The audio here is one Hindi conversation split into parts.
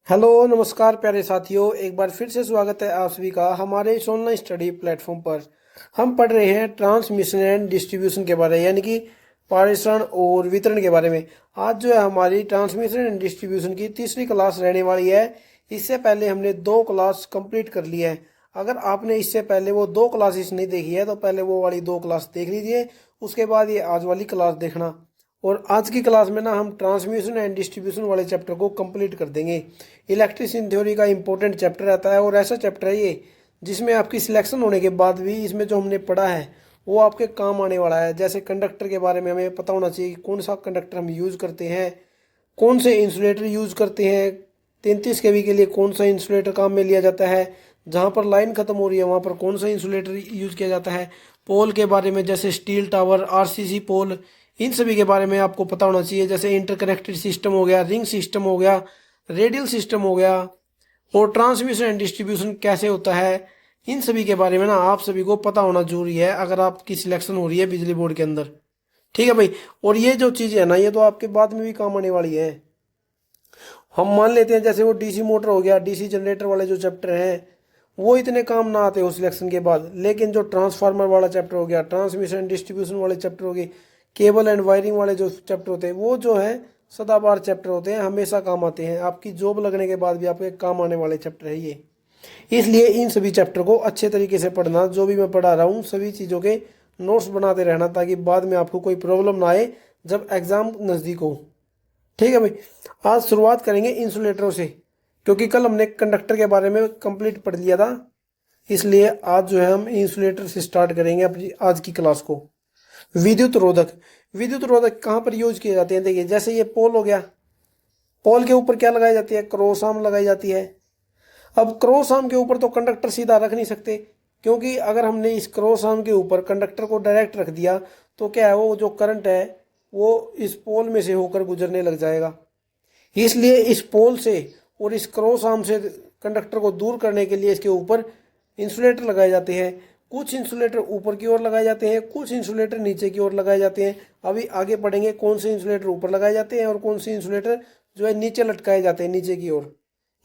हेलो नमस्कार प्यारे साथियों, एक बार फिर से स्वागत है आप सभी का हमारे इस ऑनलाइन स्टडी प्लेटफॉर्म पर। हम पढ़ रहे हैं ट्रांसमिशन एंड डिस्ट्रीब्यूशन के बारे में, यानी कि पारेषण और वितरण के बारे में। आज जो है हमारी ट्रांसमिशन एंड डिस्ट्रीब्यूशन की तीसरी क्लास रहने वाली है। इससे पहले हमने 2 क्लास कंप्लीट कर ली है। अगर आपने इससे पहले वो 2 क्लासेस नहीं देखी है तो पहले वो वाली 2 क्लास देख लीजिए, उसके बाद ये आज वाली क्लास देखना। और आज की क्लास में ना हम ट्रांसमिशन एंड डिस्ट्रीब्यूशन वाले चैप्टर को कंप्लीट कर देंगे। इलेक्ट्रिसिटी थ्योरी का इंपॉर्टेंट चैप्टर रहता है और ऐसा चैप्टर है ये जिसमें आपकी सिलेक्शन होने के बाद भी इसमें जो हमने पढ़ा है वो आपके काम आने वाला है। जैसे कंडक्टर के बारे में हमें पता होना चाहिए कि कौन सा कंडक्टर हम यूज़ करते हैं, कौन से इंसुलेटर यूज़ करते हैं, 33 kV के लिए कौन सा इंसुलेटर काम में लिया जाता है, जहाँ पर लाइन खत्म हो रही है वहाँ पर कौन सा इंसुलेटर यूज़ किया जाता है। पोल के बारे में जैसे स्टील टावर, आरसीसी पोल, इन सभी के बारे में आपको पता होना चाहिए। जैसे इंटरकनेक्टेड सिस्टम हो गया, रिंग सिस्टम हो गया, रेडियल सिस्टम हो गया, और ट्रांसमिशन एंड डिस्ट्रीब्यूशन कैसे होता है, इन सभी के बारे में ना आप सभी को पता होना जरूरी है अगर आपकी सिलेक्शन हो रही है बिजली बोर्ड के अंदर। ठीक है भाई। और ये जो चीज़ है ना ये तो आपके बाद में भी काम आने वाली है। हम मान लेते हैं जैसे वो डीसी मोटर हो गया, डीसी जनरेटर वाले जो चैप्टर हैं वो इतने काम ना आते हो सिलेक्शन के बाद, लेकिन जो ट्रांसफार्मर वाला चैप्टर हो गया, ट्रांसमिशन डिस्ट्रीब्यूशन वाले चैप्टर हो गए, केबल एंड वायरिंग वाले जो चैप्टर होते हैं वो जो है सदाबहार चैप्टर होते हैं, हमेशा काम आते हैं। आपकी जॉब लगने के बाद भी आपके काम आने वाले चैप्टर है ये। इसलिए इन सभी चैप्टर को अच्छे तरीके से पढ़ना, जो भी मैं पढ़ा रहा हूँ सभी चीज़ों के नोट्स बनाते रहना ताकि बाद में आपको कोई प्रॉब्लम ना आए जब एग्ज़ाम नज़दीक हो। ठीक है भाई। आज शुरुआत करेंगे इंसुलेटरों से, क्योंकि कल हमने कंडक्टर के बारे में कंप्लीट पढ़ लिया था। इसलिए आज जो है हम इंसुलेटर से स्टार्ट करेंगे अपनी आज की क्लास को। विद्युत रोधक। विद्युत रोधक कहाँ पर यूज किए जाते हैं? देखिए जैसे ये पोल हो गया, पोल के ऊपर क्या लगाई जाती है? क्रॉस आर्म लगाई जाती है। अब क्रॉस आर्म के ऊपर तो कंडक्टर सीधा रख नहीं सकते, क्योंकि अगर हमने इस क्रॉस आर्म के ऊपर कंडक्टर को डायरेक्ट रख दिया तो क्या है, वो जो करंट है वो इस पोल में से होकर गुजरने लग जाएगा। इसलिए इस पोल से और इस क्रॉस आर्म से कंडक्टर को दूर करने के लिए इसके ऊपर इंसुलेटर लगाए जाते हैं। कुछ इंसुलेटर ऊपर की ओर लगाए जाते हैं, कुछ इंसुलेटर नीचे की ओर लगाए जाते हैं। अभी आगे पढ़ेंगे कौन से इंसुलेटर ऊपर लगाए जाते हैं और कौन से इंसुलेटर जो है नीचे लटकाए जाते हैं नीचे की ओर,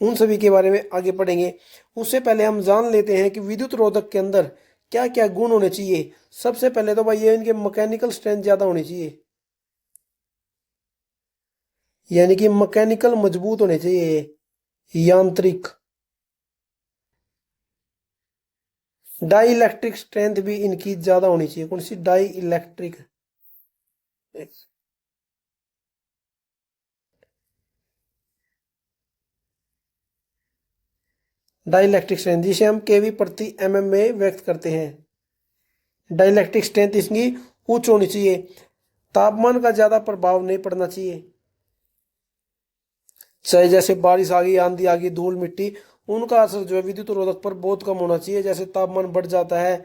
उन सभी के बारे में आगे पढ़ेंगे। उससे पहले हम जान लेते हैं कि विद्युत रोधक के अंदर क्या क्या गुण होने चाहिए। सबसे पहले तो भाई ये इनके मैकेनिकल स्ट्रेंथ ज़्यादा होनी चाहिए, यानी कि मैकेनिकल मजबूत होने चाहिए, यांत्रिक। डाई इलेक्ट्रिक स्ट्रेंथ भी इनकी ज़्यादा होनी चाहिए। कौन सी? Dielectric. Dielectric strength जिसे हम केवी प्रति एमएम में व्यक्त करते हैं। डाई इलेक्ट्रिक स्ट्रेंथ इसकी उच्च होनी चाहिए। तापमान का ज़्यादा प्रभाव नहीं पड़ना चाहिए, चाहे जैसे बारिश आ गई, आंधी आ गई, धूल मिट्टी, उनका असर जो है विद्युत रोधक पर बहुत कम होना चाहिए। जैसे तापमान बढ़ जाता है,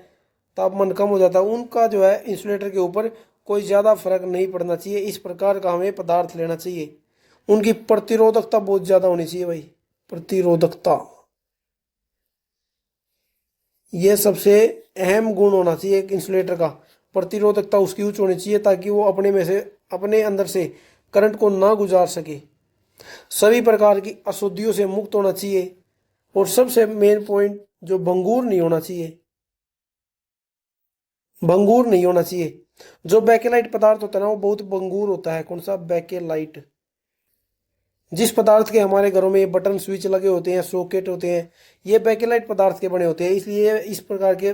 तापमान कम हो जाता है, उनका जो है इंसुलेटर के ऊपर कोई ज़्यादा फर्क नहीं पड़ना चाहिए। इस प्रकार का हमें पदार्थ लेना चाहिए। उनकी प्रतिरोधकता बहुत ज़्यादा होनी चाहिए भाई, प्रतिरोधकता। ये सबसे अहम गुण होना चाहिए एक इंसुलेटर का। प्रतिरोधकता उसकी उच्च होनी चाहिए ताकि वो अपने में से, अपने अंदर से करंट को ना गुजार सके। सभी प्रकार की अशुद्धियों से मुक्त होना चाहिए। और सबसे मेन पॉइंट जो भंगुर नहीं होना चाहिए, भंगुर नहीं होना चाहिए। जो बैकेलाइट पदार्थ होता है ना वो बहुत भंगुर होता है। कौन सा? बैकेलाइट। जिस पदार्थ के हमारे घरों में ये बटन स्विच लगे होते हैं, सॉकेट होते हैं, ये बैकेलाइट पदार्थ के बने होते हैं। इसलिए इस प्रकार के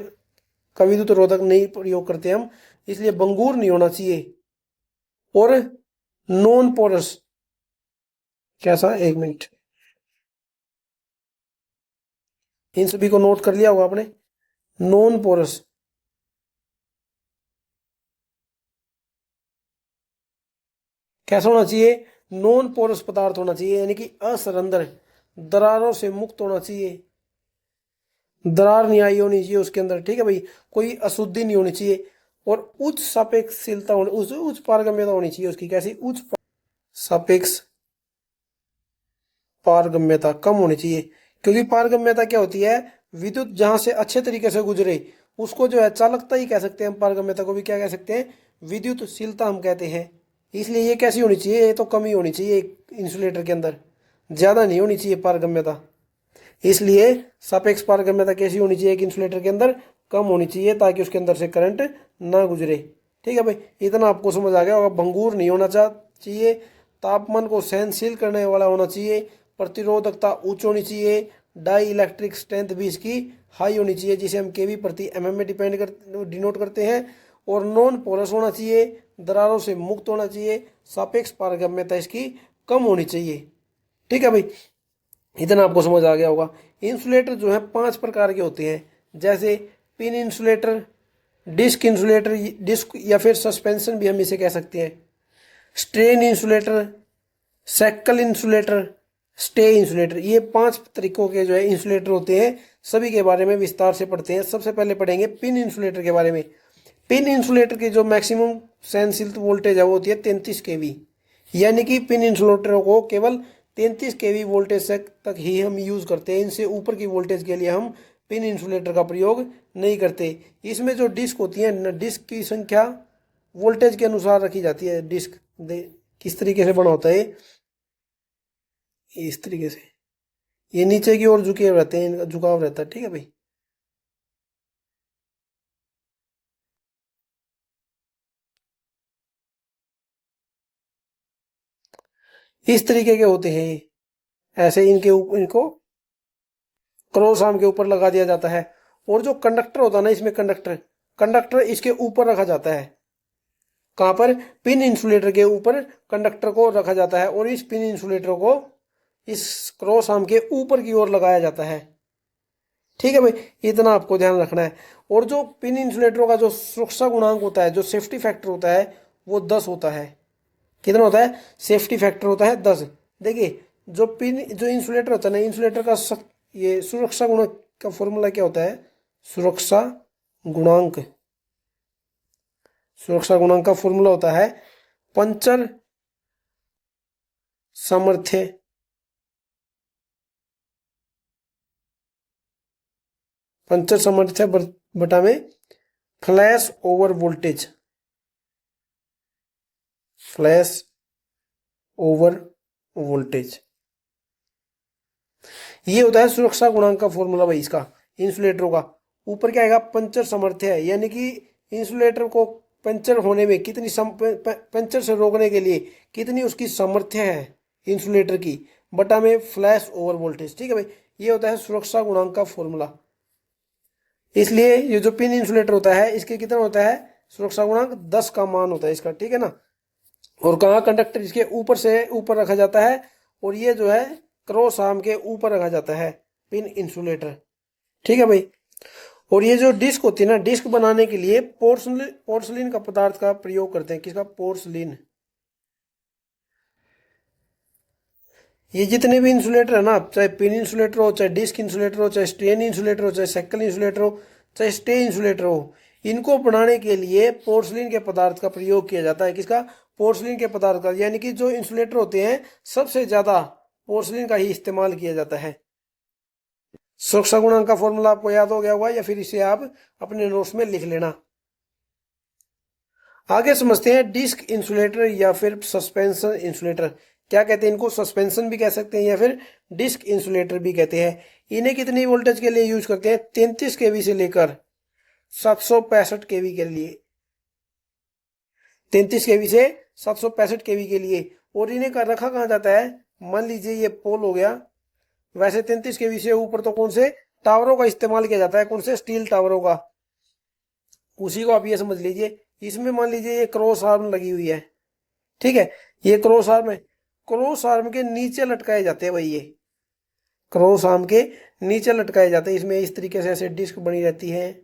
का विद्युत रोधक नहीं प्रयोग करते हम। इसलिए भंगुर नहीं होना चाहिए। और नॉन पोरस। कैसा? एक मिनट, इन सभी को नोट कर लिया होगा आपने। नॉन पोरस कैसा होना चाहिए? नॉन पोरस पदार्थ होना चाहिए, यानी कि असरंध्र, दरारों से मुक्त होना चाहिए। दरार नहीं आई होनी चाहिए उसके अंदर। ठीक है भाई। कोई अशुद्धि नहीं होनी चाहिए। और उच्च सापेक्षशीलता होनी, उच्च पारगम्यता होनी चाहिए उसकी। कैसी? उच्च सापेक्ष पारगम्यता कम होनी चाहिए। क्योंकि पारगम्यता क्या होती है? विद्युत जहां से अच्छे तरीके से गुजरे उसको जो है चालकता ही कह सकते हैं। पारगम्यता को भी क्या कह सकते हैं? विद्युतशीलता हम कहते हैं। इसलिए ये कैसी होनी चाहिए? ये तो कम ही होनी चाहिए इंसुलेटर के अंदर, ज़्यादा नहीं होनी चाहिए पारगम्यता। इसलिए सापेक्ष पारगम्यता कैसी होनी चाहिए, एक इंसुलेटर के अंदर कम होनी चाहिए ताकि उसके अंदर से करंट ना गुजरे। ठीक है भाई, इतना आपको समझ आ गया होगा। भंगुर नहीं होना चाहिए, तापमान को सहनशील करने वाला होना चाहिए, प्रतिरोधकता उच्च होनी चाहिए, डाई इलेक्ट्रिक स्ट्रेंथ भी इसकी हाई होनी चाहिए जिसे हम केवी प्रति एमएम में डिनोट करते हैं, और नॉन पोरस होना चाहिए, दरारों से मुक्त होना चाहिए, सापेक्ष पारगम्यता इसकी कम होनी चाहिए। ठीक है भाई, इतना आपको समझ आ गया होगा। इंसुलेटर जो है 5 प्रकार के होते हैं, जैसे pin insulator, disc insulator, disc या फिर सस्पेंशन भी हम इसे कह सकते हैं, strain insulator, shackle insulator, stay insulator. ये 5 तरीकों के जो है इंसुलेटर होते हैं, सभी के बारे में विस्तार से पढ़ते हैं। सबसे पहले पढ़ेंगे पिन इंसुलेटर के बारे में। पिन इंसुलेटर की जो मैक्सिमम सहनशील वोल्टेज है वो होती है 33 केवी, यानी कि पिन इंसुलेटरों को केवल 33 केवी वोल्टेज तक ही हम यूज़ करते हैं। इनसे ऊपर की वोल्टेज के लिए हम पिन इंसुलेटर का प्रयोग नहीं करते। इसमें जो डिस्क होती है, डिस्क की संख्या वोल्टेज के अनुसार रखी जाती है। डिस्क किस तरीके से बना होता है, इस तरीके से, ये नीचे की ओर झुके रहते हैं, इनका झुकाव रहता है। ठीक है भाई, इस तरीके के होते हैं। ऐसे इनको क्रॉस आर्म के ऊपर लगा दिया जाता है, और जो कंडक्टर होता है ना, इसमें कंडक्टर इसके ऊपर रखा जाता है। कहां पर, पिन इंसुलेटर के ऊपर कंडक्टर को रखा जाता है, और इस पिन इंसुलेटर को इस क्रॉस आर्म के ऊपर की ओर लगाया जाता है। ठीक है भाई, इतना आपको ध्यान रखना है। और जो पिन इंसुलेटरों का जो सुरक्षा गुणांक होता है, जो सेफ्टी फैक्टर होता है, वो 10 होता है। कितना होता है, सेफ्टी फैक्टर होता है 10। देखिए, जो इंसुलेटर होता है ना, इंसुलेटर का ये सुरक्षा गुणांक का फॉर्मूला क्या होता है, सुरक्षा गुणांक सुरक्षा गुणांक का फॉर्मूला होता है पंचर सामर्थ्य बटा में फ्लैश ओवर वोल्टेज, ये होता है सुरक्षा गुणांक का फॉर्मूला भाई इसका, इंसुलेटरों का। ऊपर क्या आएगा, पंचर सामर्थ्य है, यानी कि इंसुलेटर को पंचर होने में कितनी पंचर से रोकने के लिए कितनी उसकी सामर्थ्य है इंसुलेटर की, बटा में फ्लैश ओवर वोल्टेज। ठीक है भाई, ये होता है सुरक्षा गुणांक का फॉर्मूला। इसलिए ये जो पिन इंसुलेटर होता है, इसके कितना होता है, सुरक्षा गुणांक 10 का मान होता है इसका। ठीक है ना, और कहाँ, कंडक्टर इसके ऊपर से ऊपर रखा जाता है, और ये जो है क्रॉस आर्म के ऊपर रखा जाता है पिन इंसुलेटर। ठीक है भाई, और ये जो डिस्क होती है ना, डिस्क बनाने के लिए पोर्सलिन का पदार्थ का प्रयोग करते हैं। किसका, पोर्सलिन। ये जितने भी इंसुलेटर है ना, चाहे पिन इंसुलेटर हो, चाहे डिस्क इंसुलेटर हो, चाहे स्ट्रेन इंसुलेटर हो, चाहे सेकल इंसुलेटर हो, चाहे स्टे इंसुलेटर हो, इनको बनाने के लिए पोर्सलिन के पदार्थ का प्रयोग किया जाता है। किसका, पोर्सलिन के पदार्थ का, यानी कि जो इंसुलेटर होते हैं सबसे ज्यादा पोर्सलिन का ही इस्तेमाल किया जाता है। सुरक्षा गुणांक का फॉर्मूला आपको याद हो गया होगा, या फिर इसे आप अपने नोट्स में लिख लेना। आगे समझते हैं डिस्क इंसुलेटर या फिर सस्पेंशन इंसुलेटर। क्या कहते हैं इनको, सस्पेंशन भी कह सकते हैं या फिर डिस्क इंसुलेटर भी कहते हैं। इन्हें कितनी वोल्टेज के लिए यूज करते हैं, 33 केवी से लेकर 765 केवी के लिए, 33 केवी से 765 केवी के लिए। और इन्हें का रखा कहाँ जाता है, मान लीजिए ये पोल हो गया, वैसे 33 केवी से ऊपर तो कौन से टावरों का इस्तेमाल किया जाता है, कौन से, स्टील टावरों का। उसी को आप ये समझ लीजिए, इसमें मान लीजिए ये क्रॉस आर्म लगी हुई है। ठीक है, ये क्रॉस आर्म है, क्रॉस आर्म के नीचे लटकाए जाते हैं भाई, ये क्रॉस आर्म के नीचे लटकाए जाते हैं। इसमें इस तरीके से ऐसे डिस्क बनी रहती है,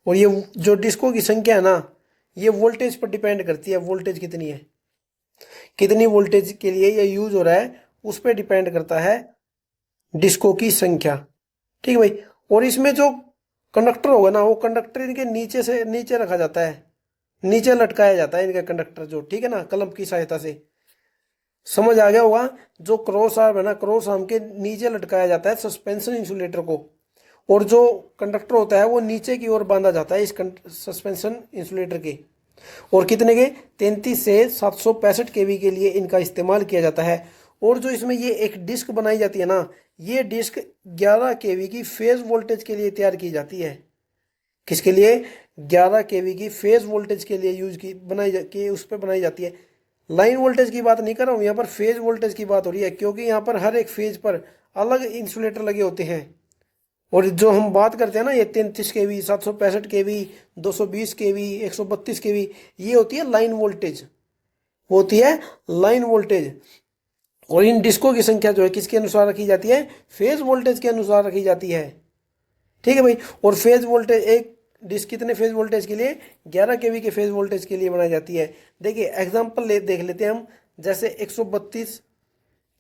और ये जो डिस्कों की संख्या है ना, ये वोल्टेज पर डिपेंड करती है। वोल्टेज कितनी है, कितनी वोल्टेज के लिए ये यूज हो रहा है, उस पर डिपेंड करता है डिस्कों की संख्या। ठीक है भाई, और इसमें जो कंडक्टर होगा ना, वो कंडक्टर इनके नीचे से नीचे रखा जाता है, नीचे लटकाया जाता है इनका कंडक्टर जो। ठीक है ना, कलम की सहायता से। समझ आ गया होगा, जो क्रॉस आर्म है ना, क्रॉस आर्म के नीचे लटकाया जाता है सस्पेंशन इंसुलेटर को, और जो कंडक्टर होता है वो नीचे की ओर बांधा जाता है इस सस्पेंशन इंसुलेटर के। और कितने के 33 से 765 केवी के लिए इनका इस्तेमाल किया जाता है। और जो इसमें ये एक डिस्क बनाई जाती है ना, ये डिस्क 11 केवी की फेज वोल्टेज के लिए तैयार की जाती है। किसके लिए? 11 केवी की फेज वोल्टेज के लिए यूज की उस पर बनाई जाती है। लाइन वोल्टेज की बात नहीं कर रहा हूँ, यहाँ पर फेज वोल्टेज की बात हो रही है, क्योंकि यहाँ पर हर एक फेज पर अलग इंसुलेटर लगे होते हैं। और जो हम बात करते हैं ना, ये 33 केवी, 765 केवी, 220 केवी, 132 केवी, ये होती है लाइन वोल्टेज, होती है लाइन वोल्टेज। और इन डिस्कों की संख्या जो है किसके अनुसार रखी जाती है? फेज वोल्टेज के अनुसार रखी जाती है। ठीक है भाई। और फेज वोल्टेज, एक डिस्क कितने फेज वोल्टेज के लिए? 11 केवी के फेज वोल्टेज के लिए बनाई जाती है। देखिए एग्जांपल देख लेते हैं हम। जैसे 132,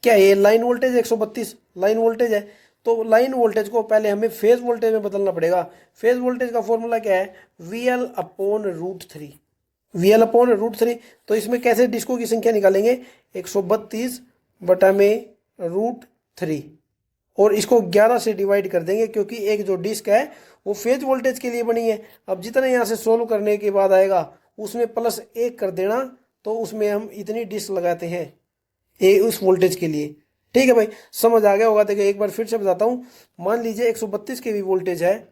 क्या है? लाइन वोल्टेज 132 लाइन वोल्टेज है। तो लाइन वोल्टेज को पहले हमें फेज वोल्टेज में बदलना पड़ेगा। फेज वोल्टेज का फॉर्मूला क्या है? VL/√3, VL/√3। तो इसमें कैसे डिस्कों की संख्या निकालेंगे? 132/√3, और इसको 11 से डिवाइड कर देंगे, क्योंकि एक जो डिस्क है वो फेज वोल्टेज के लिए बनी है। अब जितना यहाँ से सोल्व करने के बाद आएगा उसमें +1 कर देना, तो उसमें हम इतनी डिस्क लगाते हैं उस वोल्टेज के लिए। ठीक है भाई, समझ आ गया होगा। देखिए एक बार फिर से बताता हूँ। मान लीजिए 132 केवी वोल्टेज है,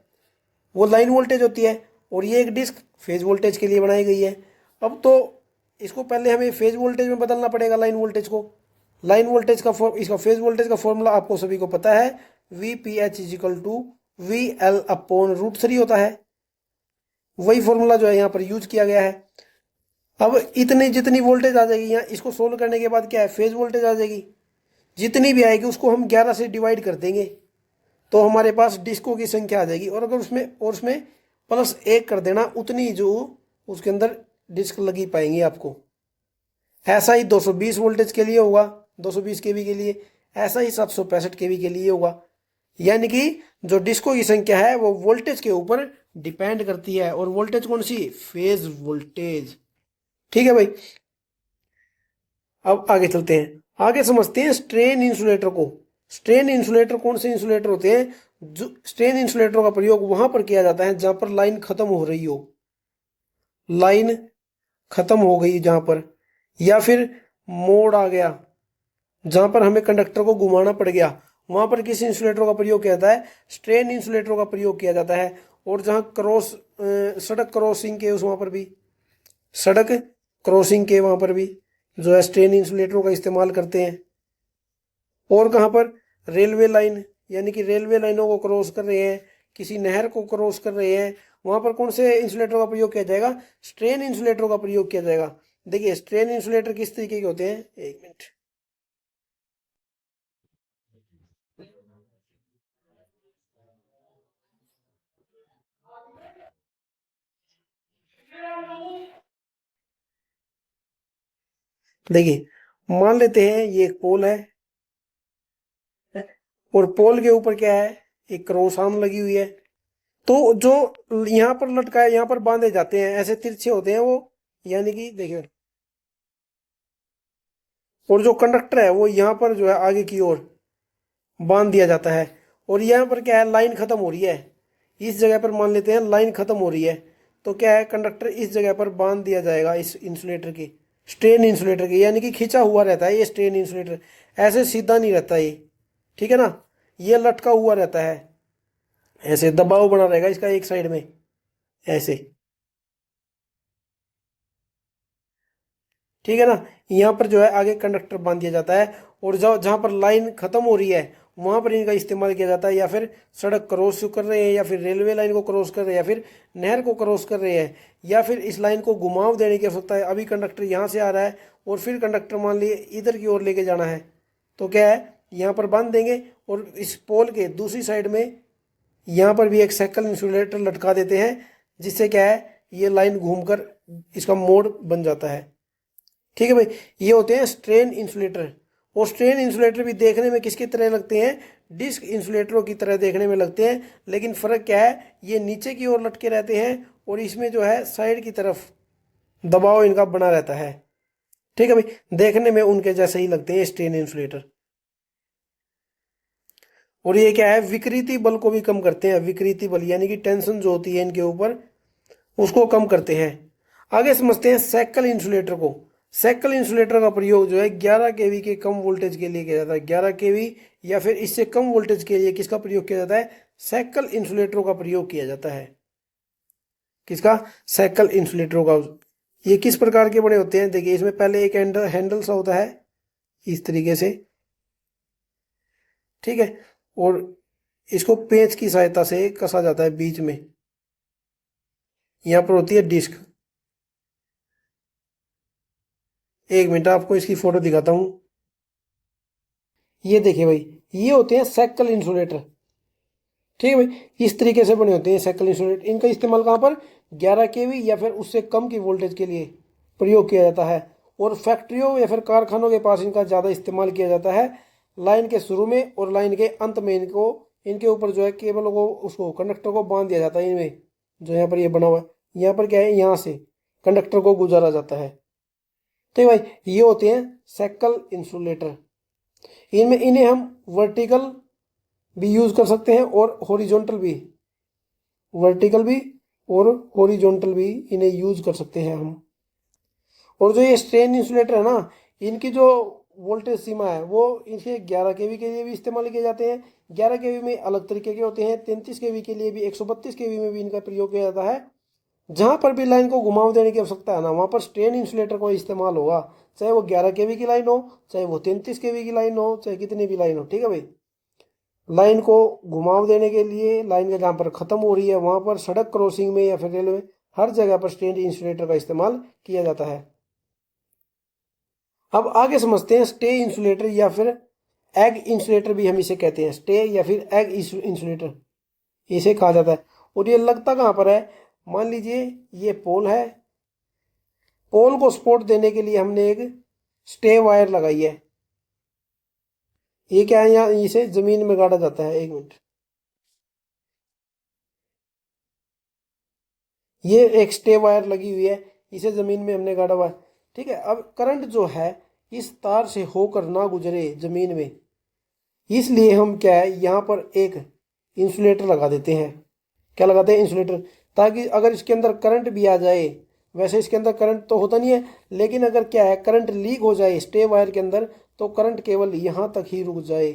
वो लाइन वोल्टेज होती है, और ये एक डिस्क फेज वोल्टेज के लिए बनाई गई है। अब तो इसको पहले हमें फेज वोल्टेज में बदलना पड़ेगा, लाइन वोल्टेज को। लाइन वोल्टेज का इसका फेज वोल्टेज का फॉर्मूला आपको सभी को पता है, VPH = VL/√3 होता है। वही फॉर्मूला जो है यहाँ पर यूज किया गया है। अब इतनी जितनी वोल्टेज आ जाएगी यहाँ, इसको सोल्व करने के बाद क्या है? फेज वोल्टेज आ जाएगी। जितनी भी आएगी उसको हम 11 से डिवाइड कर देंगे, तो हमारे पास डिस्कों की संख्या आ जाएगी। और अगर उसमें +1 कर देना, उतनी जो उसके अंदर डिस्क लगी पाएंगी आपको। ऐसा ही 220 वोल्टेज के लिए होगा, 220 केवी के लिए, ऐसा ही 765 केवी के लिए होगा। यानी कि जो डिस्को की संख्या है वो वोल्टेज के ऊपर डिपेंड करती है। और वोल्टेज कौन सी? Phase voltage. ठीक है भाई। अब आगे चलते हैं, आगे समझते हैं स्ट्रेन इंसुलेटर को। स्ट्रेन इंसुलेटर कौन से इंसुलेटर होते हैं? जो स्ट्रेन इंसुलेटरों का प्रयोग वहां पर किया जाता है जहां पर लाइन खत्म हो रही हो, लाइन खत्म हो गई जहां पर, या फिर मोड़ आ गया जहां पर हमें कंडक्टर को घुमाना पड़ गया, वहां पर किस इंसुलेटर का प्रयोग किया जाता है? स्ट्रेन इंसुलेटर का प्रयोग किया जाता है। और जहां सड़क क्रॉसिंग के वहां पर भी, सड़क क्रॉसिंग के वहां पर भी जो है स्ट्रेन इंसुलेटरों का इस्तेमाल करते हैं। और कहां पर? रेलवे लाइन, यानी कि रेलवे लाइनों को क्रॉस कर रहे हैं, किसी नहर को क्रॉस कर रहे हैं, वहां पर कौन से इंसुलेटर का प्रयोग किया जाएगा? स्ट्रेन इंसुलेटर का प्रयोग किया जाएगा। देखिए स्ट्रेन इंसुलेटर किस तरीके के होते हैं? एक मिनट। देखिए मान लेते हैं ये एक पोल है, और पोल के ऊपर क्या है? एक क्रॉस आर्म लगी हुई है। तो जो यहाँ पर लटकाए, यहाँ पर बांधे जाते हैं, ऐसे तिरछे होते हैं वो, यानी कि देखिए। और जो कंडक्टर है वो यहाँ पर जो है आगे की ओर बांध दिया जाता है। और यहाँ पर क्या है? लाइन खत्म हो रही है इस जगह पर, मान लेते हैं लाइन खत्म हो रही है, तो क्या है? कंडक्टर इस जगह पर बांध दिया जाएगा, इस इंसुलेटर की, स्ट्रेन इंसुलेटर की, यानी कि खिंचा हुआ रहता है ये स्ट्रेन इंसुलेटर, ऐसे सीधा नहीं रहता ये। ठीक है ना? ये लटका हुआ रहता है, ऐसे दबाव बना रहेगा इसका एक साइड में, ऐसे। ठीक है ना? यहाँ पर जो है आगे कंडक्टर बांध दिया जाता है, और जहाँ पर लाइन खत्म हो रही है वहां पर इनका इस्तेमाल किया जाता है। या फिर सड़क क्रॉस कर रहे हैं, या फिर रेलवे लाइन को क्रॉस कर रहे हैं, या फिर नहर को क्रॉस कर रहे हैं, या फिर इस लाइन को घुमाव देने की आवश्यकता है। अभी कंडक्टर यहाँ से आ रहा है और फिर कंडक्टर मान लिए इधर की ओर लेके जाना है, तो क्या है? यहाँ पर बांध देंगे, और इस पोल के दूसरी साइड में यहाँ पर भी एक साइकिल इंसुलेटर लटका देते हैं, जिससे क्या है? ये लाइन घूमकर इसका मोड़ बन जाता है। ठीक है भाई, ये होते हैं स्ट्रेन इंसुलेटर। और स्ट्रेन इंसुलेटर भी देखने में किसकी तरह लगते हैं? डिस्क इंसुलेटरों की तरह देखने में लगते हैं, लेकिन फ़र्क क्या है? ये नीचे की ओर लटके रहते हैं, और इसमें जो है साइड की तरफ दबाव इनका बना रहता है। ठीक है भाई, देखने में उनके जैसे ही लगते हैं स्ट्रेन इंसुलेटर। और ये क्या है? विकृति बल को भी कम करते हैं। विकृति बल यानी कि टेंशन जो होती है इनके ऊपर, उसको कम करते हैं। आगे समझते हैं सैकल इंसुलेटर को। सैकल इंसुलेटर का प्रयोग जो है 11 केवी के कम वोल्टेज के लिए किया जाता है। 11 केवी या फिर इससे कम वोल्टेज के लिए किसका प्रयोग किया जाता है? सैकल इंसुलेटरों का प्रयोग किया जाता है। किसका? सैकल इंसुलेटरों का। ये किस प्रकार के बने होते हैं? देखिए, इसमें पहले एक हैंडल सा होता है इस तरीके से, ठीक है, और इसको पेंच की सहायता से कसा जाता है बीच में। यहां पर होती है डिस्क। एक मिनट, आपको इसकी फोटो दिखाता हूं। ये देखिए भाई, ये होते हैं सैकल इंसुलेटर। ठीक है भाई, इस तरीके से बने होते हैं सैकल इंसुलेटर। इनका इस्तेमाल कहाँ पर? 11 केवी या फिर उससे कम की वोल्टेज के लिए प्रयोग किया जाता है। और फैक्ट्रियों या फिर कारखानों के पास इनका ज़्यादा इस्तेमाल किया जाता है। लाइन के शुरू में और लाइन के अंत में इनके ऊपर जो है केबल को, उसको कंडक्टर को बांध दिया जाता है। इनमें जो यहाँ पर ये बना हुआ है, यहाँ पर क्या है, यहाँ से कंडक्टर को गुजारा जाता है। तो भाई, ये होते हैं सैकल इंसुलेटर। इनमें इन्हें हम वर्टिकल भी यूज कर सकते हैं और हॉरिजॉन्टल भी, वर्टिकल भी और हॉरिजॉन्टल भी इन्हें यूज कर सकते हैं हम। और जो ये स्ट्रेन इंसुलेटर है ना, इनकी जो वोल्टेज सीमा है वो इनके 11 केवी के लिए भी इस्तेमाल किए जाते हैं। 11 केवी में अलग तरीके के होते हैं, 33 केवी के लिए भी, 132 केवी में भी इनका प्रयोग किया जाता है। जहां पर भी लाइन को घुमाव देने की आवश्यकता है ना, वहां पर स्ट्रेन इंसुलेटर का इस्तेमाल होगा। चाहे वो 11 केवी की लाइन हो, चाहे वो 33 केवी की लाइन हो, चाहे कितनी भी लाइन हो। ठीक है भाई, लाइन को घुमाव देने के लिए, लाइन का जहां पर खत्म हो रही है वहां पर, सड़क क्रॉसिंग में या फिर रेलवे, हर जगह पर स्ट्रेन इंसुलेटर का इस्तेमाल किया जाता है। अब आगे समझते हैं स्टे इंसुलेटर या फिर एग इंसुलेटर भी हम इसे कहते हैं। स्टे या फिर एग इंसुलेटर इसे कहा जाता है। और ये लगता कहाँ पर है? मान लीजिए ये पोल है, पोल को सपोर्ट देने के लिए हमने एक स्टे वायर लगाई है। ये क्या है? यहाँ इसे जमीन में गाड़ा जाता है। एक मिनट, ये एक स्टे वायर लगी हुई है, इसे जमीन में हमने गाड़ा हुआ है। ठीक है, अब करंट जो है इस तार से होकर ना गुजरे जमीन में, इसलिए हम क्या है, यहाँ पर एक इंसुलेटर लगा देते हैं। क्या लगाते हैं? इंसुलेटर। ताकि अगर इसके अंदर करंट भी आ जाए, वैसे इसके अंदर करंट तो होता नहीं है, लेकिन अगर क्या है, करंट लीक हो जाए स्टे वायर के अंदर, तो करंट केवल यहाँ तक ही रुक जाए,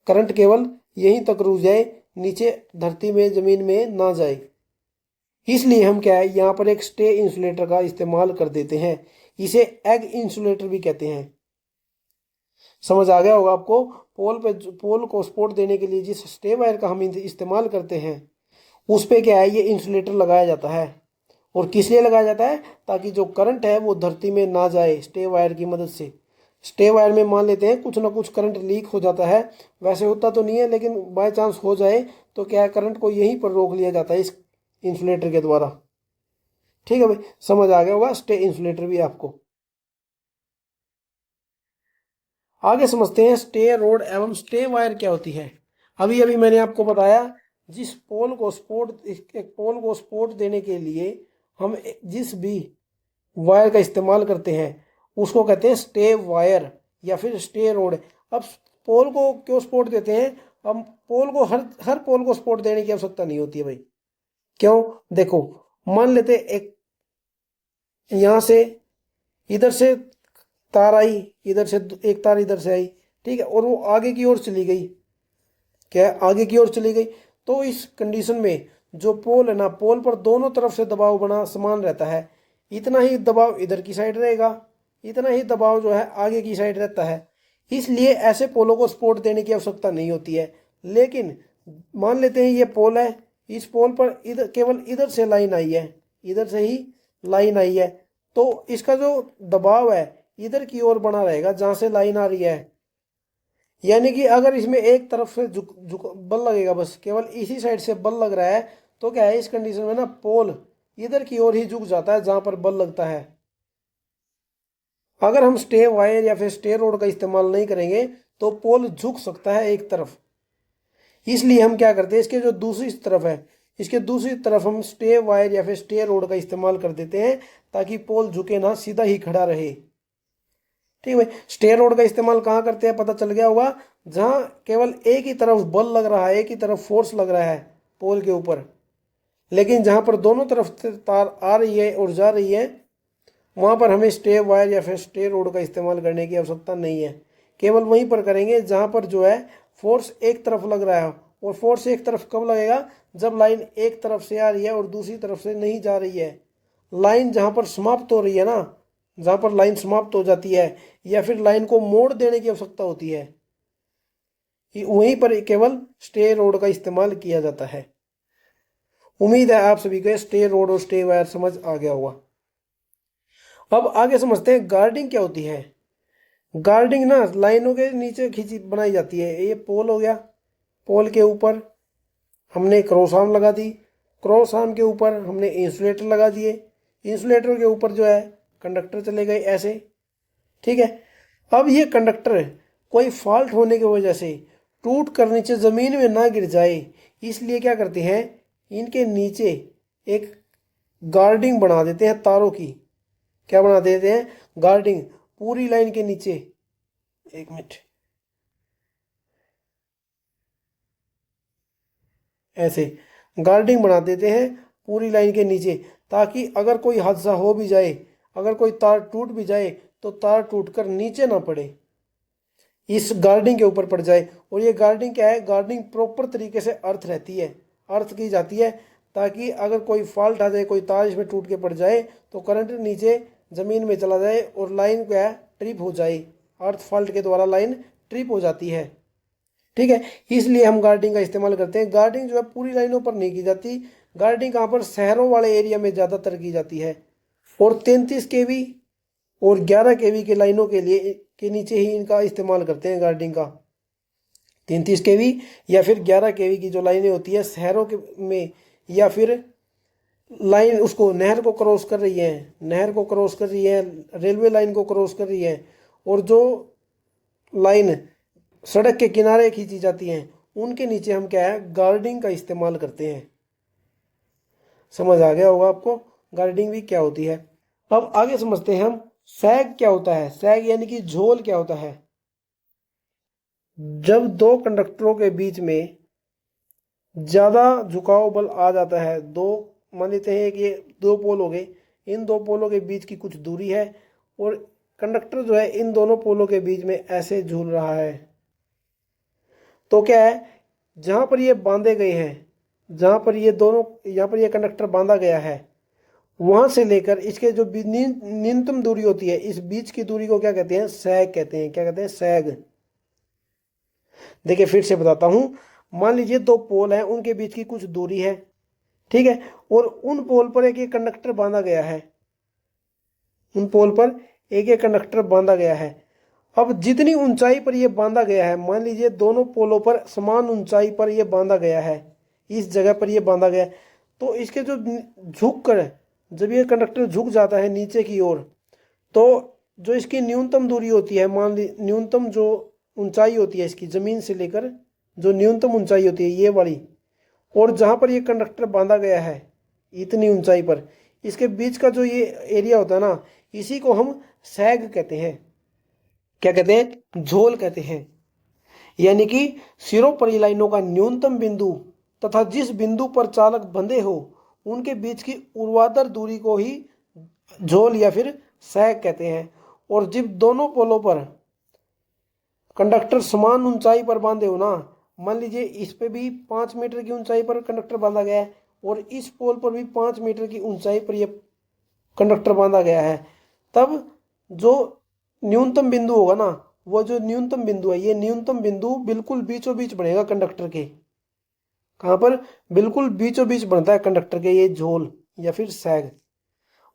करंट केवल यहीं तक रुक जाए, नीचे धरती में, जमीन में ना जाए। इसलिए हम क्या है, यहाँ पर एक स्टे इंसुलेटर का इस्तेमाल कर देते हैं। इसे एग इंसुलेटर भी कहते हैं। समझ आ गया होगा आपको। पोल को सपोर्ट देने के लिए जिस स्टे वायर का हम इस्तेमाल करते हैं, उस पे क्या है, ये इंसुलेटर लगाया जाता है। और किस लिए लगाया जाता है? ताकि जो करंट है वो धरती में ना जाए स्टे वायर की मदद से। स्टे वायर में मान लेते हैं कुछ ना कुछ करंट लीक हो जाता है, वैसे होता तो नहीं है, लेकिन बाय चांस हो जाए तो क्या है, करंट को यहीं पर रोक लिया जाता है इस इंसुलेटर के द्वारा। ठीक है भाई, समझ आ गया होगा स्टे इंसुलेटर भी आपको। आगे समझते हैं स्टे रोड एवं स्टे वायर क्या होती है। अभी अभी मैंने आपको बताया, जिस पोल को सपोर्ट देने के लिए हम जिस भी वायर का इस्तेमाल करते हैं उसको कहते हैं स्टे वायर या फिर स्टे रोड। अब पोल को क्यों सपोर्ट देते हैं? हम पोल को हर हर पोल को सपोर्ट देने की आवश्यकता नहीं होती है भाई। क्यों? देखो, मान लेते एक यहां से, इधर से तार आई, इधर से एक तार इधर से आई, ठीक है, और वो आगे की ओर चली गई। क्या है? आगे की ओर चली गई। तो इस कंडीशन में जो पोल है ना, पोल पर दोनों तरफ से दबाव बना समान रहता है। इतना ही दबाव इधर की साइड रहेगा, इतना ही दबाव जो है आगे की साइड रहता है। इसलिए ऐसे पोलों को सपोर्ट देने की आवश्यकता नहीं होती है। लेकिन मान लेते हैं ये पोल है, इस पोल पर इधर केवल इधर से लाइन आई है, इधर से ही लाइन आई है, तो इसका जो दबाव है इधर की ओर बना रहेगा जहां से लाइन आ रही है। यानी कि अगर इसमें एक तरफ से झुक झुक बल लगेगा, बस केवल इसी साइड से बल लग रहा है, तो क्या है, इस कंडीशन में ना पोल इधर की ओर ही झुक जाता है जहां पर बल लगता है। अगर हम स्टे वायर या फिर स्टे रोड का इस्तेमाल नहीं करेंगे तो पोल झुक सकता है एक तरफ। इसलिए हम क्या करते हैं, इसके जो दूसरी तरफ है, इसके दूसरी तरफ हम स्टे वायर या फिर स्टे रोड का इस्तेमाल कर देते हैं, ताकि पोल झुके ना, सीधा ही खड़ा रहे। ठीक है, स्टे रोड का इस्तेमाल कहाँ करते हैं पता चल गया होगा, जहां केवल एक ही तरफ बल लग रहा है, एक ही तरफ फोर्स लग रहा है पोल के ऊपर, लेकिन जहाँ पर दोनों तरफ से तार आ रही है और जा रही है, वहाँ पर हमें स्टे वायर या फिर स्टे रोड का इस्तेमाल करने की आवश्यकता नहीं है। केवल वहीं पर करेंगे जहाँ पर जो है फोर्स एक तरफ लग रहा है। और फोर्स एक तरफ कब लगेगा? जब लाइन एक तरफ से आ रही है और दूसरी तरफ से नहीं जा रही है। लाइन जहाँ पर समाप्त हो रही है ना, जहाँ पर लाइन समाप्त हो जाती है या फिर लाइन को मोड़ देने की आवश्यकता होती है, वहीं पर केवल स्टे रोड का इस्तेमाल किया जाता है। उम्मीद है आप सभी को स्टे रोड और स्टे वायर समझ आ गया होगा। अब आगे समझते हैं गार्डिंग क्या होती है। गार्डिंग ना लाइनों के नीचे खींची बनाई जाती है। ये पोल हो गया, पोल के ऊपर हमने क्रॉस आर्म लगा दी, क्रॉस आर्म के ऊपर हमने इंसुलेटर लगा दिए, इंसुलेटर के ऊपर जो है कंडक्टर चले गए ऐसे। ठीक है। अब ये कंडक्टर कोई फॉल्ट होने की वजह से टूट कर नीचे ज़मीन में ना गिर जाए, इसलिए क्या करते हैं, इनके नीचे एक गार्डिंग बना देते हैं तारों की। क्या बना देते हैं? गार्डिंग पूरी लाइन के नीचे। एक मिनट, ऐसे गार्डिंग बना देते हैं पूरी लाइन के नीचे, ताकि अगर कोई हादसा हो भी जाए, अगर कोई तार टूट भी जाए तो तार टूटकर नीचे ना पड़े, इस गार्डिंग के ऊपर पड़ जाए। और ये गार्डिंग क्या है? गार्डिंग प्रॉपर तरीके से अर्थ रहती है, अर्थ की जाती है, ताकि अगर कोई फॉल्ट आ जाए, कोई तार इसमें टूट के पड़ जाए तो करंट नीचे ज़मीन में चला जाए और लाइन क्या है, ट्रिप हो जाए। अर्थ फॉल्ट के द्वारा लाइन ट्रिप हो जाती है। ठीक है, इसलिए हम गार्डिंग का इस्तेमाल करते हैं। गार्डिंग जो है पूरी लाइनों पर नहीं की जाती, गार्डिंग कहाँ पर, शहरों वाले एरिया में ज़्यादातर की जाती है। और 33 केवी और 11 केवी के लाइनों के लिए के नीचे ही इनका इस्तेमाल करते हैं गार्डिंग का। 33 केवी या फिर 11 केवी की जो लाइनें होती है शहरों के में, या फिर लाइन उसको नहर को क्रॉस कर रही है, नहर को क्रॉस कर रही है, रेलवे लाइन को क्रॉस कर रही है, और जो लाइन सड़क के किनारे खींची जाती हैं, उनके नीचे हम क्या है, गार्डिंग का इस्तेमाल करते हैं। समझ आ गया होगा आपको गार्डिंग भी क्या होती है। अब आगे समझते हैं हम सैग क्या होता है। सैग यानी कि झोल क्या होता है। जब दो कंडक्टरों के बीच में ज़्यादा झुकाव बल आ जाता है, दो मान लेते हैं कि ये दो पोल हो गए, इन दो पोलों के बीच की कुछ दूरी है और कंडक्टर जो है इन दोनों पोलों के बीच में ऐसे झूल रहा है, तो क्या है, जहाँ पर ये बांधे गए हैं, जहाँ पर ये दोनों, यहाँ पर ये कंडक्टर बांधा गया है, वहाँ से लेकर इसके जो न्यूनतम दूरी होती है, इस बीच की दूरी को क्या कहते हैं, सैग कहते हैं। क्या कहते हैं? सैग। देखिए फिर से बताता हूँ। मान लीजिए दो पोल हैं, उनके बीच की कुछ दूरी है, ठीक है, और उन पोल पर एक एक कंडक्टर बांधा गया है, उन पोल पर एक एक कंडक्टर बांधा गया है। अब जितनी ऊंचाई पर यह बांधा गया है, मान लीजिए दोनों पोलों पर समान ऊंचाई पर यह बांधा गया है, इस जगह पर यह बांधा गया है, तो इसके जो झुक कर, जब ये कंडक्टर झुक जाता है नीचे की ओर, तो जो इसकी न्यूनतम दूरी होती है, मान ली न्यूनतम जो ऊंचाई होती है इसकी, ज़मीन से लेकर जो न्यूनतम ऊंचाई होती है ये वाली, और जहाँ पर ये कंडक्टर बांधा गया है इतनी ऊंचाई पर, इसके बीच का जो ये एरिया होता है ना, इसी को हम सैग कहते हैं। क्या कहते हैं? झोल कहते हैं। यानी कि सिरों पर लाइनों का न्यूनतम बिंदु तथा जिस बिंदु पर चालक बंधे हो उनके बीच की ऊर्ध्वाधर दूरी को ही झोल या फिर सैग कहते हैं। और जब दोनों पोलों पर कंडक्टर समान ऊंचाई पर बांधे हो ना, मान लीजिए इस पे भी 5 मीटर की ऊंचाई पर कंडक्टर बांधा गया है और इस पोल पर भी 5 मीटर की ऊंचाई पर यह कंडक्टर बांधा गया है, तब जो न्यूनतम बिंदु होगा ना, वो जो न्यूनतम बिंदु है, ये न्यूनतम बिंदु बिल्कुल बीचों बीच बनेगा कंडक्टर के। कहाँ पर? बिल्कुल बीचों बीच बनता है कंडक्टर के ये झोल या फिर सैग।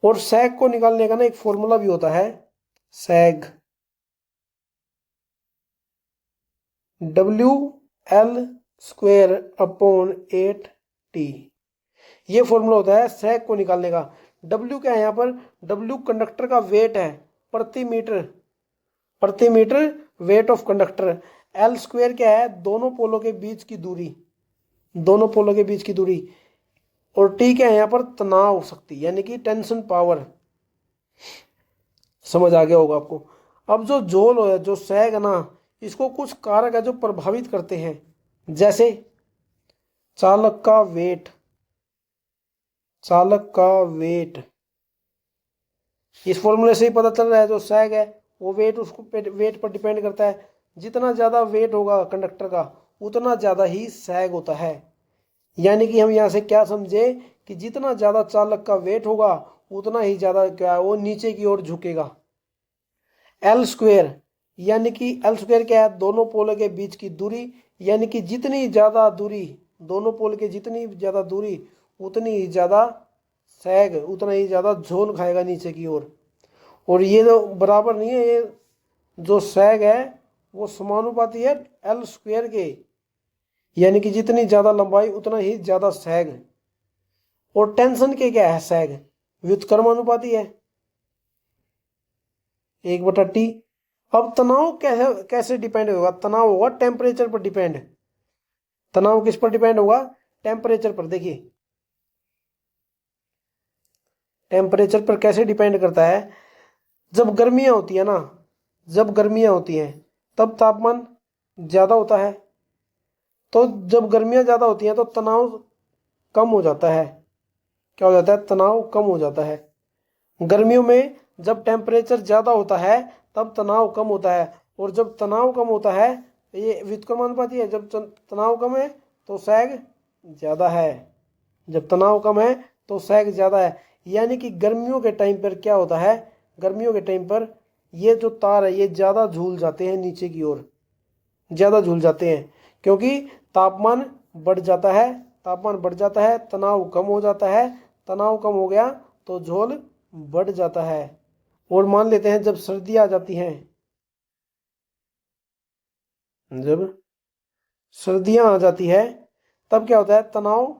और सैग को निकालने का ना एक फॉर्मूला भी होता है, सैग WL/8T, ये फॉर्मूला होता है सैग को निकालने का। W क्या है यहाँ पर? W कंडक्टर का वेट है प्रति metre weight of conductor. L² क्या है? दोनों पोलों के बीच की दूरी, दोनों पोलों के बीच की दूरी। और T क्या है यहाँ पर? तनाव शक्ति यानी कि टेंशन पावर। समझ आ गया होगा आपको। अब जो झोल है, जो सैग है ना, इसको कुछ कारक है जो प्रभावित करते हैं, जैसे चालक का वेट, चालक का वेट, इस फॉर्मूले से ही पता चल रहा है जो सैग है वो वेट उसको वेट पर डिपेंड करता है। जितना ज़्यादा वेट होगा कंडक्टर का उतना ज़्यादा ही सैग होता है। यानी कि हम यहाँ से क्या समझे कि जितना ज़्यादा चालक का वेट होगा उतना ही ज़्यादा क्या वो नीचे की ओर झुकेगा। एल स्क्वेयर, यानी कि एल स्क्वेयर क्या है, दोनों पोल के बीच की दूरी, यानी कि जितनी ज़्यादा दूरी दोनों पोल के जितनी ज़्यादा दूरी उतनी ही ज़्यादा सैग, उतना ही ज़्यादा झोल खाएगा नीचे की ओर। और ये तो बराबर नहीं है, ये जो सैग है वो समानुपाती है एल स्क्वेयर के, यानी कि जितनी ज़्यादा लंबाई उतना ही ज़्यादा सैग। और टेंशन के क्या है, सैग व्युत्क्रमानुपाती है 1/T। अब तनाव कैसे कैसे डिपेंड होगा, तनाव होगा टेम्परेचर पर डिपेंड। तनाव किस पर डिपेंड होगा, टेम्परेचर पर। देखिए टेम्परेचर पर कैसे डिपेंड करता है, जब गर्मियां होती है ना, जब गर्मियां होती हैं तब तापमान ज़्यादा होता है, तो जब गर्मियां ज़्यादा होती हैं तो तनाव कम हो जाता है। क्या हो जाता है, तनाव कम हो जाता है। गर्मियों में जब टेम्परेचर ज़्यादा होता है तब तनाव कम होता है, और जब तनाव कम होता है, ये व्युत्क्रमानुपाती है, जब तनाव कम है तो सैग ज़्यादा है, जब तनाव कम है तो सैग ज़्यादा है। यानी कि गर्मियों के टाइम पर क्या होता है, गर्मियों के टाइम पर ये जो तार है ये ज़्यादा झूल जाते हैं नीचे की ओर, ज़्यादा झूल जाते हैं, क्योंकि तापमान बढ़ जाता है, तापमान बढ़ जाता है, तनाव कम हो जाता है, तनाव कम हो गया तो झोल बढ़ जाता है। और मान लेते हैं जब सर्दी आ जाती हैं, जब सर्दियां आ जाती है तब क्या होता है, तनाव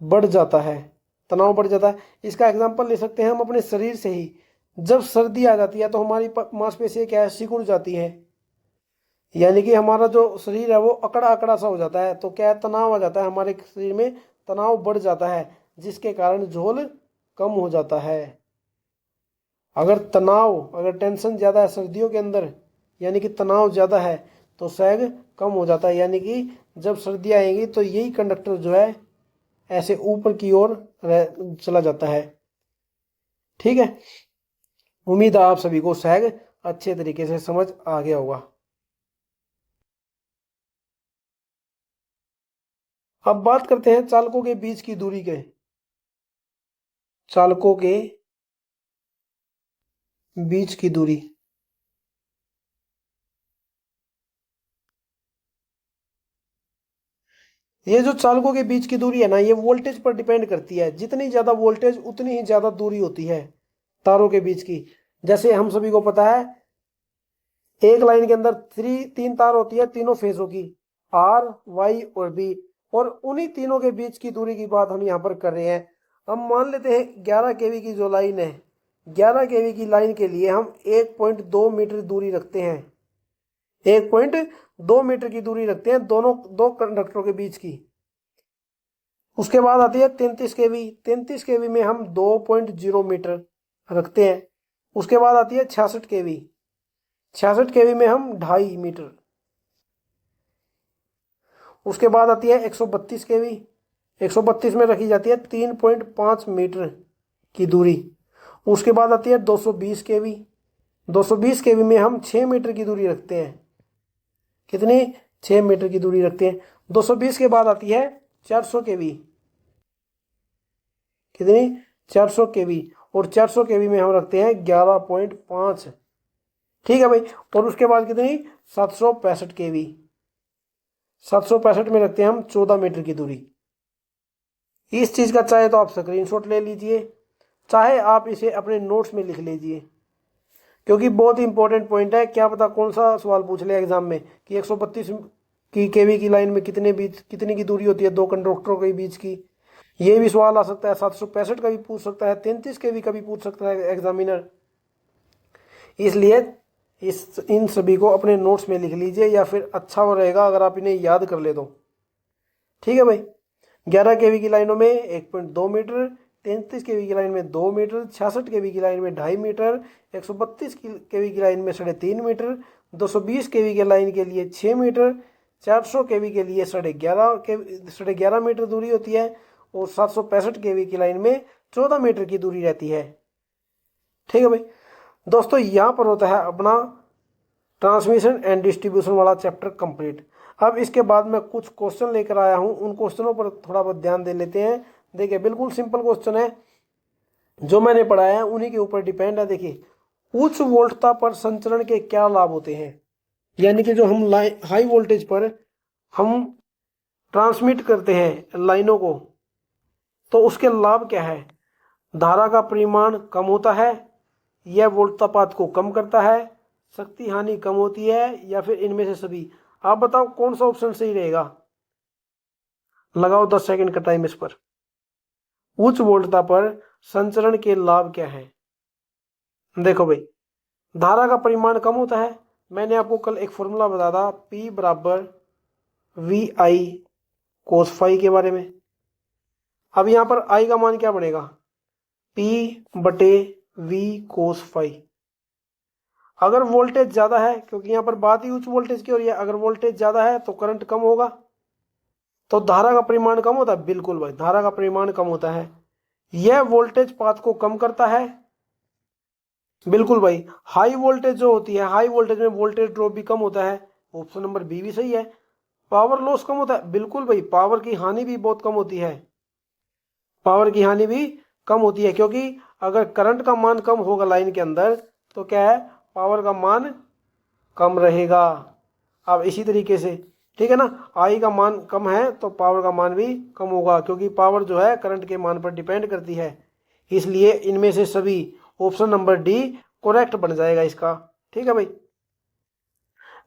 बढ़ जाता है, तनाव बढ़ जाता है। इसका एग्जांपल ले सकते हैं हम अपने शरीर से ही। जब सर्दी आ जाती है तो हमारी मांसपेशियां क्या है, सिकुड़ जाती हैं, यानी कि हमारा जो शरीर है वो अकड़ा अकड़ा सा हो जाता है, तो क्या है, तनाव आ जाता है हमारे शरीर में, तनाव बढ़ जाता है, जिसके कारण झोल कम हो जाता है। अगर टेंशन ज़्यादा है सर्दियों के अंदर, यानी कि तनाव ज़्यादा है, तो सैग कम हो जाता है। यानी कि जब सर्दी आएंगी तो यही कंडक्टर जो है ऐसे ऊपर की ओर चला जाता है। ठीक है, उम्मीद है आप सभी को सैग अच्छे तरीके से समझ आ गया होगा। अब बात करते हैं चालकों के बीच की दूरी के, चालकों के बीच की दूरी। ये जो चालकों के बीच की दूरी है ना, ये वोल्टेज पर डिपेंड करती है, जितनी ज्यादा वोल्टेज उतनी ही ज्यादा दूरी होती है तारों के बीच की। जैसे हम सभी को पता है एक लाइन के अंदर तीन तार होती है, तीनों फेजों की, आर वाई और बी, और उन्हीं तीनों के बीच की दूरी की बात हम यहाँ पर कर रहे हैं। हम मान लेते हैं 11 kV की जो लाइन है, 11 kV की लाइन के लिए हम 1.2 मीटर दूरी रखते हैं, 1.2 मीटर की दूरी रखते हैं दोनों दो कंडक्टरों के बीच की। उसके बाद आती है 33 kV, 33 kV में हम 2.0 मीटर रखते हैं। उसके बाद आती है 66 kV, 66 kV में हम 2.5 मीटर। उसके बाद आती है 132 kV, 132 में रखी जाती है 3.5 मीटर की दूरी। उसके बाद आती है 220 kV, 220 kV में हम 6 मीटर की दूरी रखते हैं। कितनी, 6 मीटर की दूरी रखते हैं। 220 के बाद आती है 400 kV, कितनी, 400 kV, और 400 kV में हम रखते हैं 11.5। ठीक है भाई, और उसके बाद कितनी, 765 kV, 765 में रखते हैं हम 14 मीटर की दूरी। इस चीज का चाहे तो आप स्क्रीनशॉट ले लीजिए, चाहे आप इसे अपने नोट्स में लिख लीजिए, क्योंकि बहुत ही इंपॉर्टेंट पॉइंट है। क्या पता कौन सा सवाल पूछ ले एग्जाम में कि 132 की केवी की लाइन में कितनी की दूरी होती है दो कंडक्टरों के बीच की। ये भी सवाल आ सकता है, 765 का भी पूछ सकता है, 33 kV का भी पूछ सकता है एग्जामिनर। इसलिए इन सभी को अपने नोट्स में लिख लीजिए, या फिर अच्छा हो रहेगा अगर आप इन्हें याद कर ले तो। ठीक है भाई, 11 kV की लाइनों में 1.2 मीटर, 33 kV की लाइन में 2 मीटर, 66 kV की लाइन में 2.5 मीटर, 132 kV की लाइन में 3.5 मीटर, 220 kV की लाइन के लिए 6 मीटर, 400 kV के लिए 11.5 मीटर दूरी होती है। और 765 kV की लाइन में 14 मीटर की दूरी रहती है। ठीक है भाई दोस्तों, यहाँ पर होता है अपना ट्रांसमिशन एंड डिस्ट्रीब्यूशन वाला चैप्टर कंप्लीट। अब इसके बाद मैं कुछ क्वेश्चन लेकर आया हूँ, उन क्वेश्चनों पर थोड़ा बहुत ध्यान दे लेते हैं। देखिए बिल्कुल सिंपल क्वेश्चन है, जो मैंने पढ़ाया है उन्हीं के ऊपर डिपेंड है। देखिए, उच्च वोल्टता पर संचरण के क्या लाभ होते हैं, यानी कि जो हम हाई वोल्टेज पर हम ट्रांसमिट करते हैं लाइनों को, तो उसके लाभ क्या है। धारा का परिमाण कम होता है, यह वोल्टतापात को कम करता है, शक्ति हानि कम होती है, या फिर इनमें से सभी। आप बताओ कौन सा ऑप्शन सही रहेगा। लगाओ 10 सेकंड का टाइम इस पर। उच्च वोल्टता पर संचरण के लाभ क्या है। देखो भाई, धारा का परिमाण कम होता है। मैंने आपको कल एक फॉर्मूला बताया था, P बराबर VI cos फाई के बारे में। अब यहां पर I का मान क्या बनेगा, P बटे V cos फाई। अगर वोल्टेज ज्यादा है, क्योंकि यहां पर बात ही उच्च वोल्टेज की हो रही है, अगर वोल्टेज ज्यादा है तो करंट कम होगा, तो धारा का परिमाण कम होता है। बिल्कुल भाई, धारा का परिमाण कम होता है, यह वोल्टेज पाथ को कम करता है। बिल्कुल भाई, हाई वोल्टेज जो होती है, हाई वोल्टेज में वोल्टेज ड्रॉप भी कम होता है। ऑप्शन नंबर बी भी सही है। पावर लॉस कम होता है। बिल्कुल भाई, पावर की हानि भी बहुत कम होती है। पावर की हानि भी कम होती है, क्योंकि अगर करंट का मान कम होगा लाइन के अंदर, तो क्या है, पावर का मान कम रहेगा। अब इसी तरीके से, ठीक है ना, आई का मान कम है तो पावर का मान भी कम होगा, क्योंकि पावर जो है करंट के मान पर डिपेंड करती है। इसलिए इनमें से सभी ऑप्शन नंबर डी करेक्ट बन जाएगा इसका। ठीक है भाई,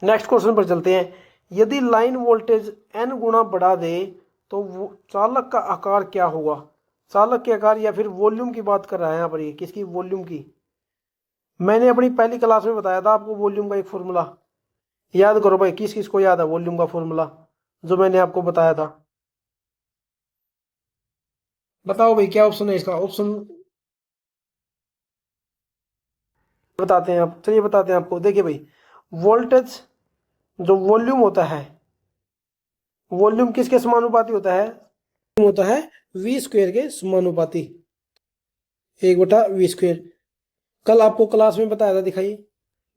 नेक्स्ट क्वेश्चन पर चलते हैं। यदि लाइन वोल्टेज n गुना बढ़ा दे तो चालक का आकार क्या होगा। चालक के आकार या फिर वॉल्यूम की बात कर रहा है यहाँ पर, ये किसकी, वॉल्यूम की। मैंने अपनी पहली क्लास में बताया था आपको वॉल्यूम का एक फॉर्मूला, याद करो भाई, किस किस को याद है वॉल्यूम का फॉर्मूला जो मैंने आपको बताया था। बताओ भाई क्या ऑप्शन है इसका, ऑप्शन बताते हैं आप, चलिए बताते हैं आपको। देखिए भाई, वोल्टेज जो वॉल्यूम होता है, वॉल्यूम किसके समानुपाती होता है, होता है वी स्क्वेयर के समानुपाती, 1/v²। कल आपको क्लास में बताया था, दिखाइए।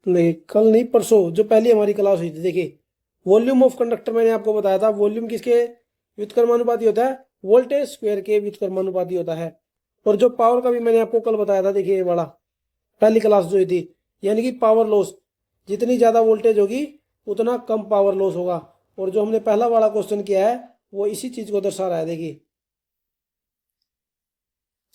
नहीं कल नहीं, परसों जो पहली हमारी क्लास हुई थी। देखिए, वॉल्यूम ऑफ कंडक्टर मैंने आपको बताया था, वॉल्यूम किसके व्युत्क्रमानुपाती होता है, वोल्टेज स्क्वायर के व्युत्क्रमानुपाती होता है। और जो पावर का भी मैंने आपको कल बताया था, देखिए ये वाला पहली क्लास जो हुई थी, यानी कि पावर लॉस, जितनी ज्यादा वोल्टेज होगी उतना कम पावर लॉस होगा। और जो हमने पहला वाला क्वेश्चन किया है वो इसी चीज को दर्शा रहा है। देखिए,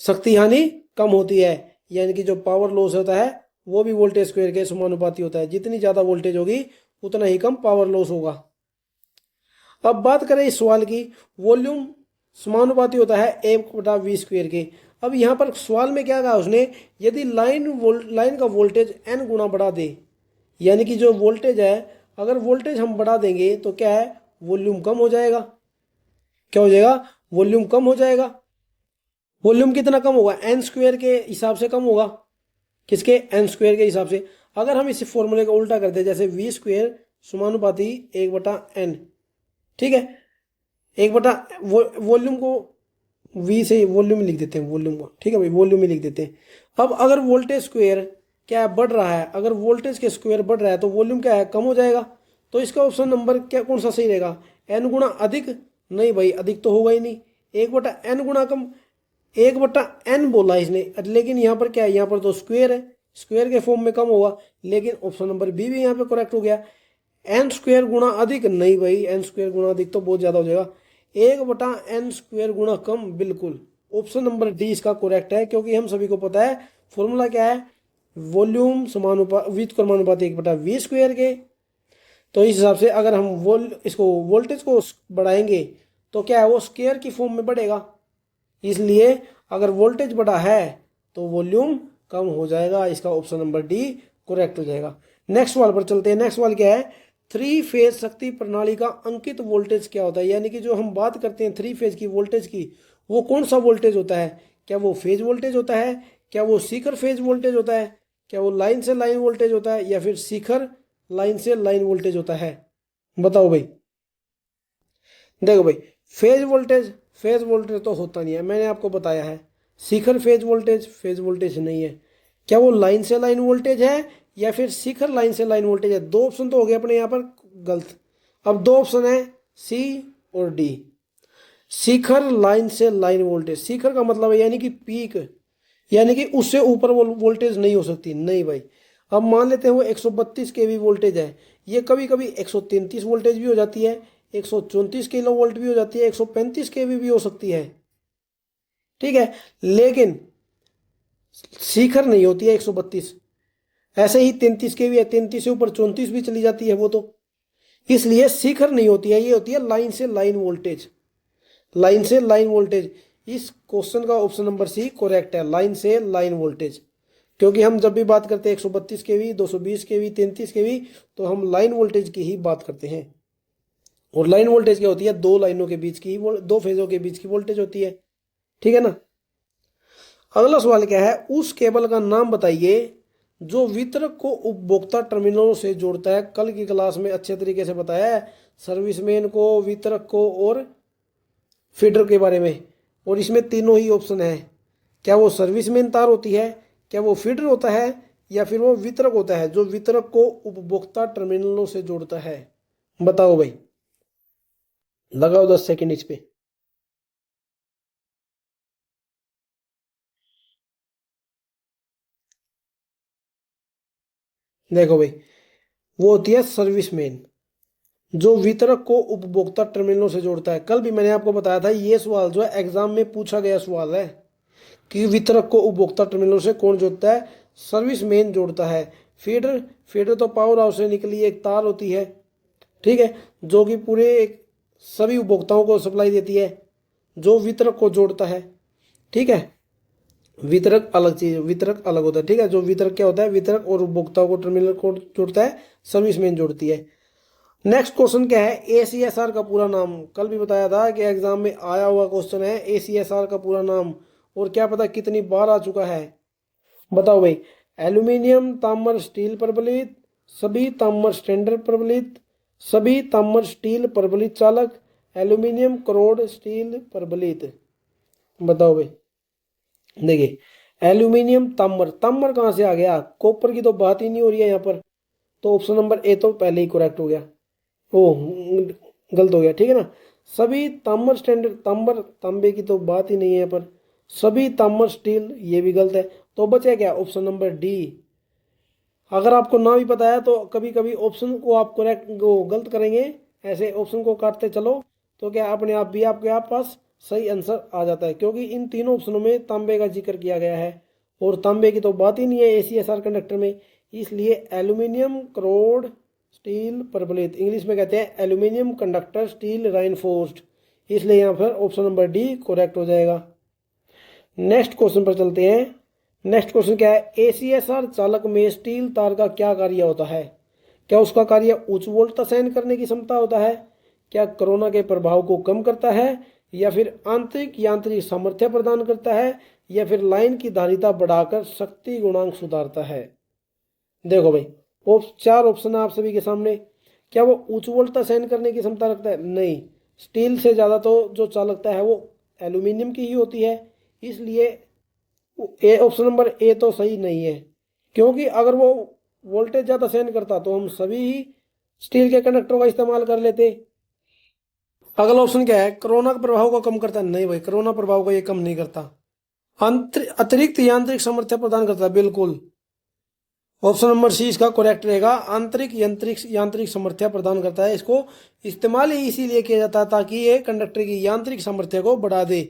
शक्ति हानि कम होती है, यानी कि जो पावर लॉस होता है वो भी वोल्टेज स्क्वायर के समानुपाती होता है। जितनी ज्यादा वोल्टेज होगी उतना ही कम पावर लॉस होगा। अब बात करें इस सवाल की, वॉल्यूम समानुपाती होता है 1/v² के। अब यहाँ पर सवाल में क्या कहा उसने, यदि लाइन का वोल्टेज n गुना बढ़ा दे, यानी कि जो वोल्टेज है, अगर वोल्टेज हम बढ़ा देंगे तो क्या है, वॉल्यूम कम हो जाएगा। क्या हो जाएगा, वॉल्यूम कम हो जाएगा। वॉल्यूम कितना कम होगा, n² के हिसाब से कम होगा। किसके, n² के हिसाब से। अगर हम इस फॉर्मूले का उल्टा करते हैं, जैसे v² समानुपाती 1/n, ठीक है, 1 वॉल्यूम को v से वॉल्यूम लिख देते हैं, वॉल्यूम को, ठीक है भाई, वॉल्यूम ही लिख देते हैं। अब अगर वोल्टेज स्क्वायर क्या है, बढ़ रहा है, अगर वोल्टेज के स्क्वायर बढ़ रहा है तो वॉल्यूम क्या है, कम हो जाएगा। तो इसका ऑप्शन नंबर क्या, कौन सा सही रहेगा, n गुना अधिक। नहीं भाई, अधिक तो होगा ही नहीं, 1/n गुना कम, 1/n बोला इसने, लेकिन यहाँ पर क्या है, यहाँ पर तो स्क्वायर है, स्क्वायर के फॉर्म में कम होगा। लेकिन ऑप्शन नंबर बी भी यहाँ पे करेक्ट हो गया। n² गुना अधिक, नहीं भाई, n² गुना अधिक तो बहुत ज्यादा हो जाएगा। 1/n² गुना कम, बिल्कुल ऑप्शन नंबर डी इसका करेक्ट है, क्योंकि हम सभी को पता है फॉर्मूला क्या है, वॉल्यूम व्युत्क्रमानुपाती 1/v² के। तो इस हिसाब से अगर हम इसको वोल्टेज को बढ़ाएंगे तो क्या है, वो स्क्वायर की फॉर्म में बढ़ेगा। इसलिए अगर वोल्टेज बढ़ा है तो वॉल्यूम कम हो जाएगा। इसका ऑप्शन नंबर डी करेक्ट हो जाएगा। नेक्स्ट सवाल पर चलते हैं। नेक्स्ट सवाल क्या है, 3 फेज शक्ति प्रणाली का अंकित वोल्टेज क्या होता है। यानी कि जो हम बात करते हैं 3 फेज की वोल्टेज की, वो कौन सा वोल्टेज होता है, क्या वो फेज वोल्टेज होता है, क्या वो शिखर फेज वोल्टेज होता है, क्या वो लाइन से लाइन वोल्टेज होता है, या फिर शिखर लाइन से लाइन वोल्टेज होता है। बताओ भाई। देखो भाई, फेज वोल्टेज फेज वोल्टेज तो होता नहीं है, मैंने आपको बताया है। शिखर फेज वोल्टेज नहीं है। क्या वो लाइन से लाइन वोल्टेज है या फिर शिखर लाइन से लाइन वोल्टेज है? दो ऑप्शन तो हो गए अपने यहाँ पर गलत। अब दो ऑप्शन है सी और डी। शिखर लाइन से लाइन वोल्टेज, शिखर का मतलब है यानी कि पीक, यानी कि उससे ऊपर वो वोल्टेज नहीं हो सकती, नहीं भाई। अब मान लेते हैं वो 132 केवी वोल्टेज है, ये कभी कभी 133 वोल्टेज भी हो जाती है, 134 किलो वोल्ट भी हो जाती है, 135 केवी भी हो सकती है, ठीक है। लेकिन शिखर नहीं होती है 132। ऐसे ही 33 केवी है, 33 से ऊपर 34 भी चली जाती है वो तो। इसलिए शिखर नहीं होती है, ये होती है लाइन से लाइन वोल्टेज, लाइन से लाइन वोल्टेज। इस क्वेश्चन का ऑप्शन नंबर सी करेक्ट है, लाइन से लाइन वोल्टेज। क्योंकि हम जब भी बात करते हैं 132 केवी, 220 केवी, 33 केवी, तो हम लाइन वोल्टेज की ही बात करते हैं। और लाइन वोल्टेज क्या होती है? दो लाइनों के बीच की, दो फेजों के बीच की वोल्टेज होती है, ठीक है ना। अगला सवाल क्या है, उस केबल का नाम बताइए जो वितरक को उपभोक्ता टर्मिनलों से जोड़ता है। कल की क्लास में अच्छे तरीके से बताया है सर्विसमैन को, वितरक को और फीडर के बारे में। और इसमें तीनों ही ऑप्शन है। क्या वो सर्विसमैन तार होती है, क्या वो फीडर होता है, या फिर वो वितरक होता है जो वितरक को उपभोक्ता टर्मिनलों से जोड़ता है? बताओ भाई, लगाओ 10 सेकंड इस पे। देखो भाई, वो होती है सर्विसमैन जो वितरक को उपभोक्ता टर्मिनलों से जोड़ता है। कल भी मैंने आपको बताया था ये सवाल जो है एग्जाम में पूछा गया सवाल है कि वितरक को उपभोक्ता टर्मिनलों से कौन जोड़ता है? सर्विसमैन जोड़ता है। फीडर, फीडर तो पावर हाउस से निकली एक तार होती है, ठीक है, जो कि पूरे सभी उपभोक्ताओं को सप्लाई देती है, जो वितरक को जोड़ता है, ठीक है। वितरक अलग चीज, वितरक अलग होता है, ठीक है। जो वितरक क्या होता है? वितरक और उपभोक्ताओं को टर्मिनल को जोड़ता है, सर्विसमैन जोड़ती है। नेक्स्ट क्वेश्चन क्या है, एसीएसआर का पूरा नाम। कल भी बताया था कि एग्जाम में आया हुआ क्वेश्चन है एसीएसआर का पूरा नाम। और क्या पता कितनी बार आ चुका है, बताओ भाई। एल्यूमिनियम ताम्र स्टील प्रबलित, सभी ताम्र स्टैंडर्ड प्रबलित, सभी ताम्र स्टील प्रबलित चालक, एल्यूमिनियम करोड़ स्टील प्रबलित। बताओ भाई। देखिए, एल्यूमिनियम ताम्र, ताम्र कहाँ से आ गया? कॉपर की तो बात ही नहीं हो रही है यहाँ पर, तो ऑप्शन नंबर ए तो पहले ही करेक्ट हो गया, ओ गलत हो गया, ठीक है ना। सभी ताम्र स्टैंडर्ड, ताम्र तांबे की तो बात ही नहीं है यहाँ पर। सभी ताम्र स्टील, ये भी गलत है। तो बचा क्या? Option number D. अगर आपको ना भी पता है तो कभी कभी ऑप्शन को आप करेक्ट गलत करेंगे, ऐसे ऑप्शन को काटते चलो, तो क्या अपने आप भी आपके आप पास सही आंसर आ जाता है। क्योंकि इन तीनों ऑप्शनों में तांबे का जिक्र किया गया है और तांबे की तो बात ही नहीं है एसीएसआर कंडक्टर में। इसलिए एल्यूमिनियम क्रोड स्टील प्रबलित, इंग्लिश में कहते हैं एल्यूमिनियम कंडक्टर स्टील राइनफोर्स्ड, इसलिए यहाँ पर ऑप्शन नंबर डी करेक्ट हो जाएगा। नेक्स्ट क्वेश्चन पर चलते हैं। नेक्स्ट क्वेश्चन क्या है, एसीएसआर चालक में स्टील तार का क्या कार्य होता है? क्या उसका कार्य उच्च वोल्टता सहन करने की क्षमता होता है, क्या कोरोना के प्रभाव को कम करता है, या फिर आंतरिक यांत्रिक सामर्थ्य प्रदान करता है, या फिर लाइन की धारिता बढ़ाकर शक्ति गुणांक सुधारता है? देखो भाई, चार ऑप्शन है आप सभी के सामने। क्या वो उच्च वोल्टता सहन करने की क्षमता रखता है? नहीं, स्टील से ज़्यादा तो जो चालकता है वो एल्यूमिनियम की ही होती है, इसलिए ए ऑप्शन नंबर ए तो सही नहीं है। क्योंकि अगर वो वोल्टेज ज़्यादा सहन करता तो हम सभी ही स्टील के कंडक्टरों का इस्तेमाल कर लेते। अगला ऑप्शन क्या है, कोरोना के प्रभाव को कम करता है? नहीं भाई, कोरोना प्रभाव को ये कम नहीं करता। अतिरिक्त यांत्रिक सामर्थ्य प्रदान करता है, बिल्कुल। ऑप्शन नंबर सी इसका करेक्ट रहेगा, आंतरिक यांत्रिक यांत्रिक सामर्थ्य प्रदान करता है। इसको इस्तेमाल ही इसीलिए किया जाता है ताकि ये कंडक्टर की यांत्रिक सामर्थ्य को बढ़ा दे।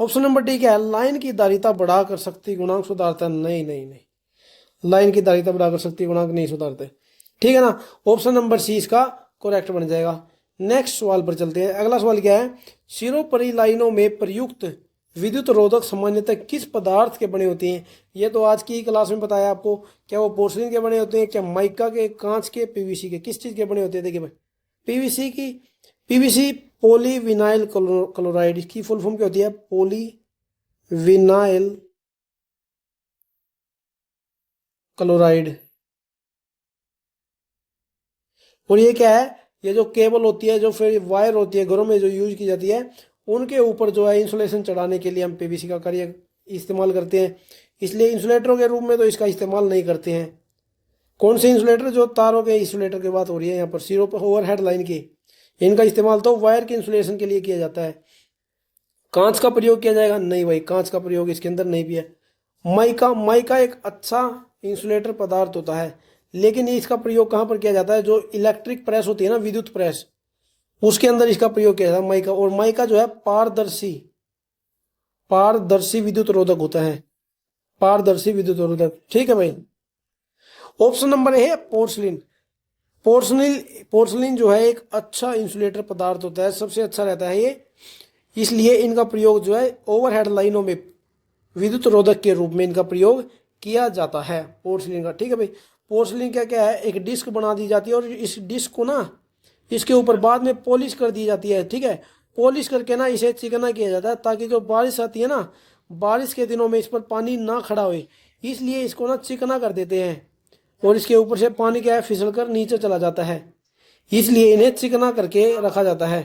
ऑप्शन नंबर डी क्या है, लाइन की धारिता बढ़ाकर शक्ति गुणांक सुधारता है? नहीं नहीं नहीं, लाइन की धारिता बढ़ाकर शक्ति गुणांक नहीं सुधारते, ठीक है ना। ऑप्शन नंबर सी इसका करेक्ट बन जाएगा। नेक्स्ट सवाल पर चलते हैं। अगला सवाल क्या है, सिरोपरि लाइनों में प्रयुक्त विद्युत रोधक सामान्यतः किस पदार्थ के बने होते हैं? ये तो आज की क्लास में बताया आपको। क्या वो पोर्सिलिन के बने होते हैं, क्या माइका के, कांच के, पीवीसी के, किस चीज के बने होते हैं? देखिए भाई, पीवीसी की, पीवीसी पोली विनाइल क्लोराइड, इसकी फुल फॉर्म क्या होती है? पोली विनाइल क्लोराइड। और ये क्या है, ये जो केबल होती है, जो फिर वायर होती है घरों में जो यूज की जाती है, उनके ऊपर जो है इंसुलेशन चढ़ाने के लिए हम पीवीसी का कार्य इस्तेमाल करते हैं। इसलिए इंसुलेटरों के रूप में तो इसका इस्तेमाल नहीं करते हैं। कौन से इंसुलेटर? जो तारों के इंसुलेटर की बात हो रही है यहाँ पर, सिरों पर ओवरहेड लाइन की, इनका इस्तेमाल तो वायर के इंसुलेशन के लिए किया जाता है। कांच का प्रयोग किया जाएगा? नहीं भाई, कांच का प्रयोग इसके अंदर नहीं भी है। माइका, माइका एक अच्छा इंसुलेटर पदार्थ होता है, लेकिन इसका प्रयोग कहाँ पर किया जाता है? जो इलेक्ट्रिक प्रेस होती है ना, विद्युत प्रेस, उसके अंदर इसका प्रयोग किया जाता है माइका। और माइका जो है पारदर्शी, पारदर्शी विद्युत रोधक होता है, पारदर्शी विद्युत रोधक। ठीक है भाई। ऑप्शन नंबर है पोर्सलिन। पोर्सलिन जो है एक अच्छा इंसुलेटर पदार्थ होता है, सबसे अच्छा रहता है ये, इसलिए इनका प्रयोग जो है ओवरहेड लाइनों में विद्युत रोधक के रूप में इनका प्रयोग किया जाता है पोर्सलिन का। ठीक है भाई। पोर्सलिन क्या क्या है? एक डिस्क बना दी जाती है और इस डिस्क को ना, इसके ऊपर बाद में पॉलिश कर दी जाती है। ठीक है, पॉलिश करके ना इसे चिकना किया जाता है, ताकि जो बारिश आती है ना, बारिश के दिनों में इस पर पानी ना खड़ा हो, इसलिए इसको ना चिकना कर देते हैं। और इसके ऊपर से पानी क्या है, फिसल कर नीचे चला जाता है, इसलिए इन्हें चिकना करके रखा जाता है।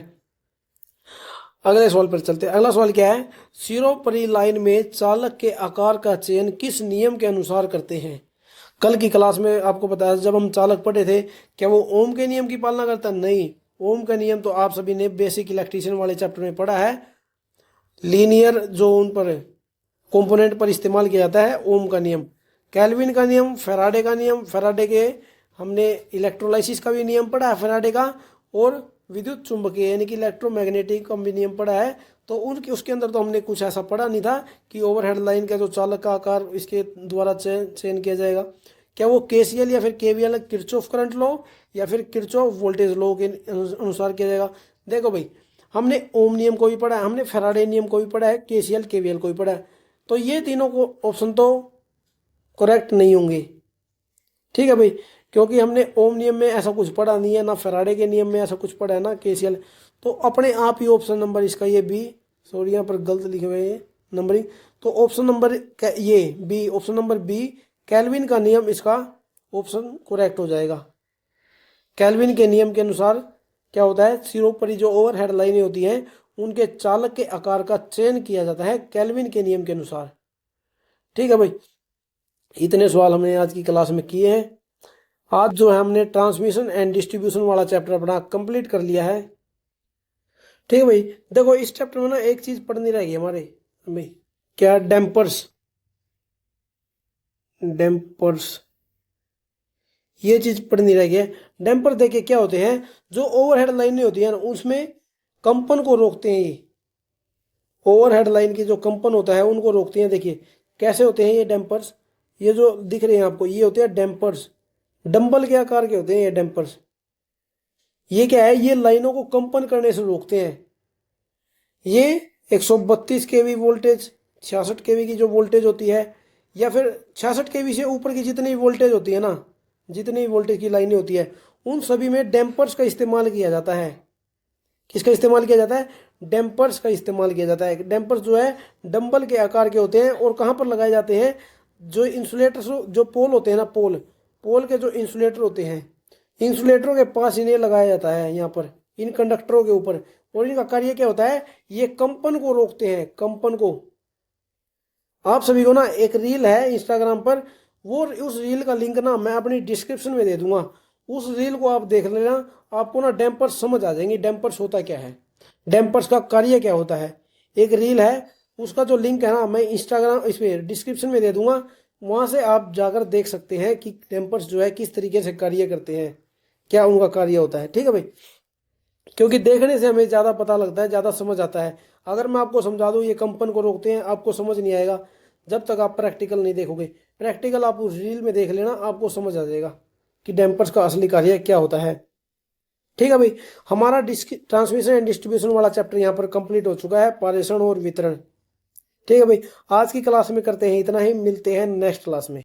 अगले सवाल पर चलते हैं। अगला सवाल क्या है? सिरोपरी लाइन में चालक के आकार का चयन किस नियम के अनुसार करते हैं? कल की क्लास में आपको बताया, जब हम चालक पढ़े थे, क्या वो ओम के नियम की पालना करता? नहीं, ओम का नियम तो आप सभी ने बेसिक इलेक्ट्रिशियन वाले चैप्टर में पढ़ा है। लीनियर जो उन पर कंपोनेंट पर इस्तेमाल किया जाता है, ओम का नियम, केल्विन का नियम, फेराडे का नियम, फेराडे के हमने इलेक्ट्रोलाइसिस का भी नियम पढ़ा है फेराडे का, और विद्युत चुंबकीय यानी कि इलेक्ट्रोमैग्नेटिक का भी नियम पढ़ा है। तो उनके उसके अंदर तो हमने कुछ ऐसा पढ़ा नहीं था कि ओवरहेड लाइन का जो चालक का आकार इसके द्वारा चयन किया जाएगा। क्या वो केसीएल या फिर केवीएल, किरचॉफ करंट लॉ या फिर किरचॉफ वोल्टेज लॉ के अनुसार किया जाएगा? देखो भाई, हमने ओम नियम को भी पढ़ा है, हमने फेराडे नियम को भी पढ़ा है, केसीएल केवीएल को भी पढ़ा है, तो ये तीनों को ऑप्शन तो करेक्ट नहीं होंगे। ठीक है भाई, क्योंकि हमने ओम नियम में ऐसा कुछ पढ़ा नहीं है, ना फेराडे के नियम में ऐसा कुछ पढ़ा है, ना केसीएल। तो अपने आप ही ऑप्शन नंबर इसका ये बी, सॉरी यहाँ पर गलत लिखे हुए हैं नंबरिंग, तो ऑप्शन नंबर ये B, option number B, Kelvin का नियम, इसका ऑप्शन करेक्ट हो जाएगा। केल्विन के नियम के अनुसार क्या होता है? सिरों पर जो ओवरहेड लाइनें होती हैं, उनके चालक के आकार का चयन किया जाता है केल्विन के नियम के अनुसार। ठीक है भाई, इतने सवाल हमने आज की क्लास में किए हैं। आज जो है हमने ट्रांसमिशन एंड डिस्ट्रीब्यूशन वाला चैप्टर अपना कंप्लीट कर लिया है। ठीक है भाई। देखो इस चैप्टर में ना एक चीज पढ़नी रहेगी हमारे भाई, क्या? डैम्पर्स। डैम्पर्स, ये चीज पढ़नी रहेगी। डैम्पर देखिए क्या होते हैं? जो ओवरहेड लाइनें होती है ना, उसमें कंपन को रोकते हैं। ये ओवरहेड लाइन की जो कंपन होता है उनको रोकते हैं। देखिए कैसे होते हैं ये डैम्पर्स, ये जो दिख रहे हैं आपको, ये होते हैं डैम्पर्स। डंबल के आकार के होते हैं ये डैम्पर्स। ये क्या है? ये लाइनों को कंपन करने से रोकते हैं। ये 132 केवी वोल्टेज, 66 केवी की जो वोल्टेज होती है, या फिर 66 केवी से ऊपर की जितनी वोल्टेज होती है ना, जितनी वोल्टेज की लाइनें होती है, उन सभी में डैम्पर्स का इस्तेमाल किया जाता है। किसका इस्तेमाल किया जाता है? डैम्पर्स का इस्तेमाल किया जाता है। डैम्पर्स जो है डंबल के आकार के होते हैं, और कहाँ पर लगाए जाते हैं? जो इंसुलेटर, जो पोल होते हैं ना, पोल के जो इंसुलेटर होते हैं, इंसुलेटरों के पास इन्हें लगाया जाता है, यहाँ पर इन कंडक्टरों के ऊपर। और इनका कार्य क्या होता है? ये कंपन को रोकते हैं, कंपन को। आप सभी को ना एक रील है इंस्टाग्राम पर, वो उस रील का लिंक ना मैं अपनी डिस्क्रिप्शन में दे दूंगा, उस रील को आप देख लेना, आपको ना डैम्पर्स समझ आ जाएंगे, डैम्पर्स होता क्या है, डैम्पर्स का कार्य क्या होता है। एक रील है, उसका जो लिंक है ना मैं इंस्टाग्राम इस पे डिस्क्रिप्शन में दे दूंगा, वहां से आप जाकर देख सकते हैं कि डैम्पर्स जो है किस तरीके से कार्य करते हैं, क्या उनका कार्य होता है। ठीक है भाई, क्योंकि देखने से हमें ज़्यादा पता लगता है, ज़्यादा समझ आता है। अगर मैं आपको समझा दूँ ये कंपन को रोकते हैं, आपको समझ नहीं आएगा जब तक आप प्रैक्टिकल नहीं देखोगे। प्रैक्टिकल आप उस रील में देख लेना, आपको समझ आ जाएगा कि डैम्पर्स का असली कार्य क्या होता है। ठीक है भाई, हमारा ट्रांसमिशन एंड डिस्ट्रीब्यूशन वाला चैप्टर यहाँ पर कंप्लीट हो चुका है, पारेषण और वितरण। ठीक है भाई, आज की क्लास में करते हैं इतना ही, मिलते हैं नेक्स्ट क्लास में।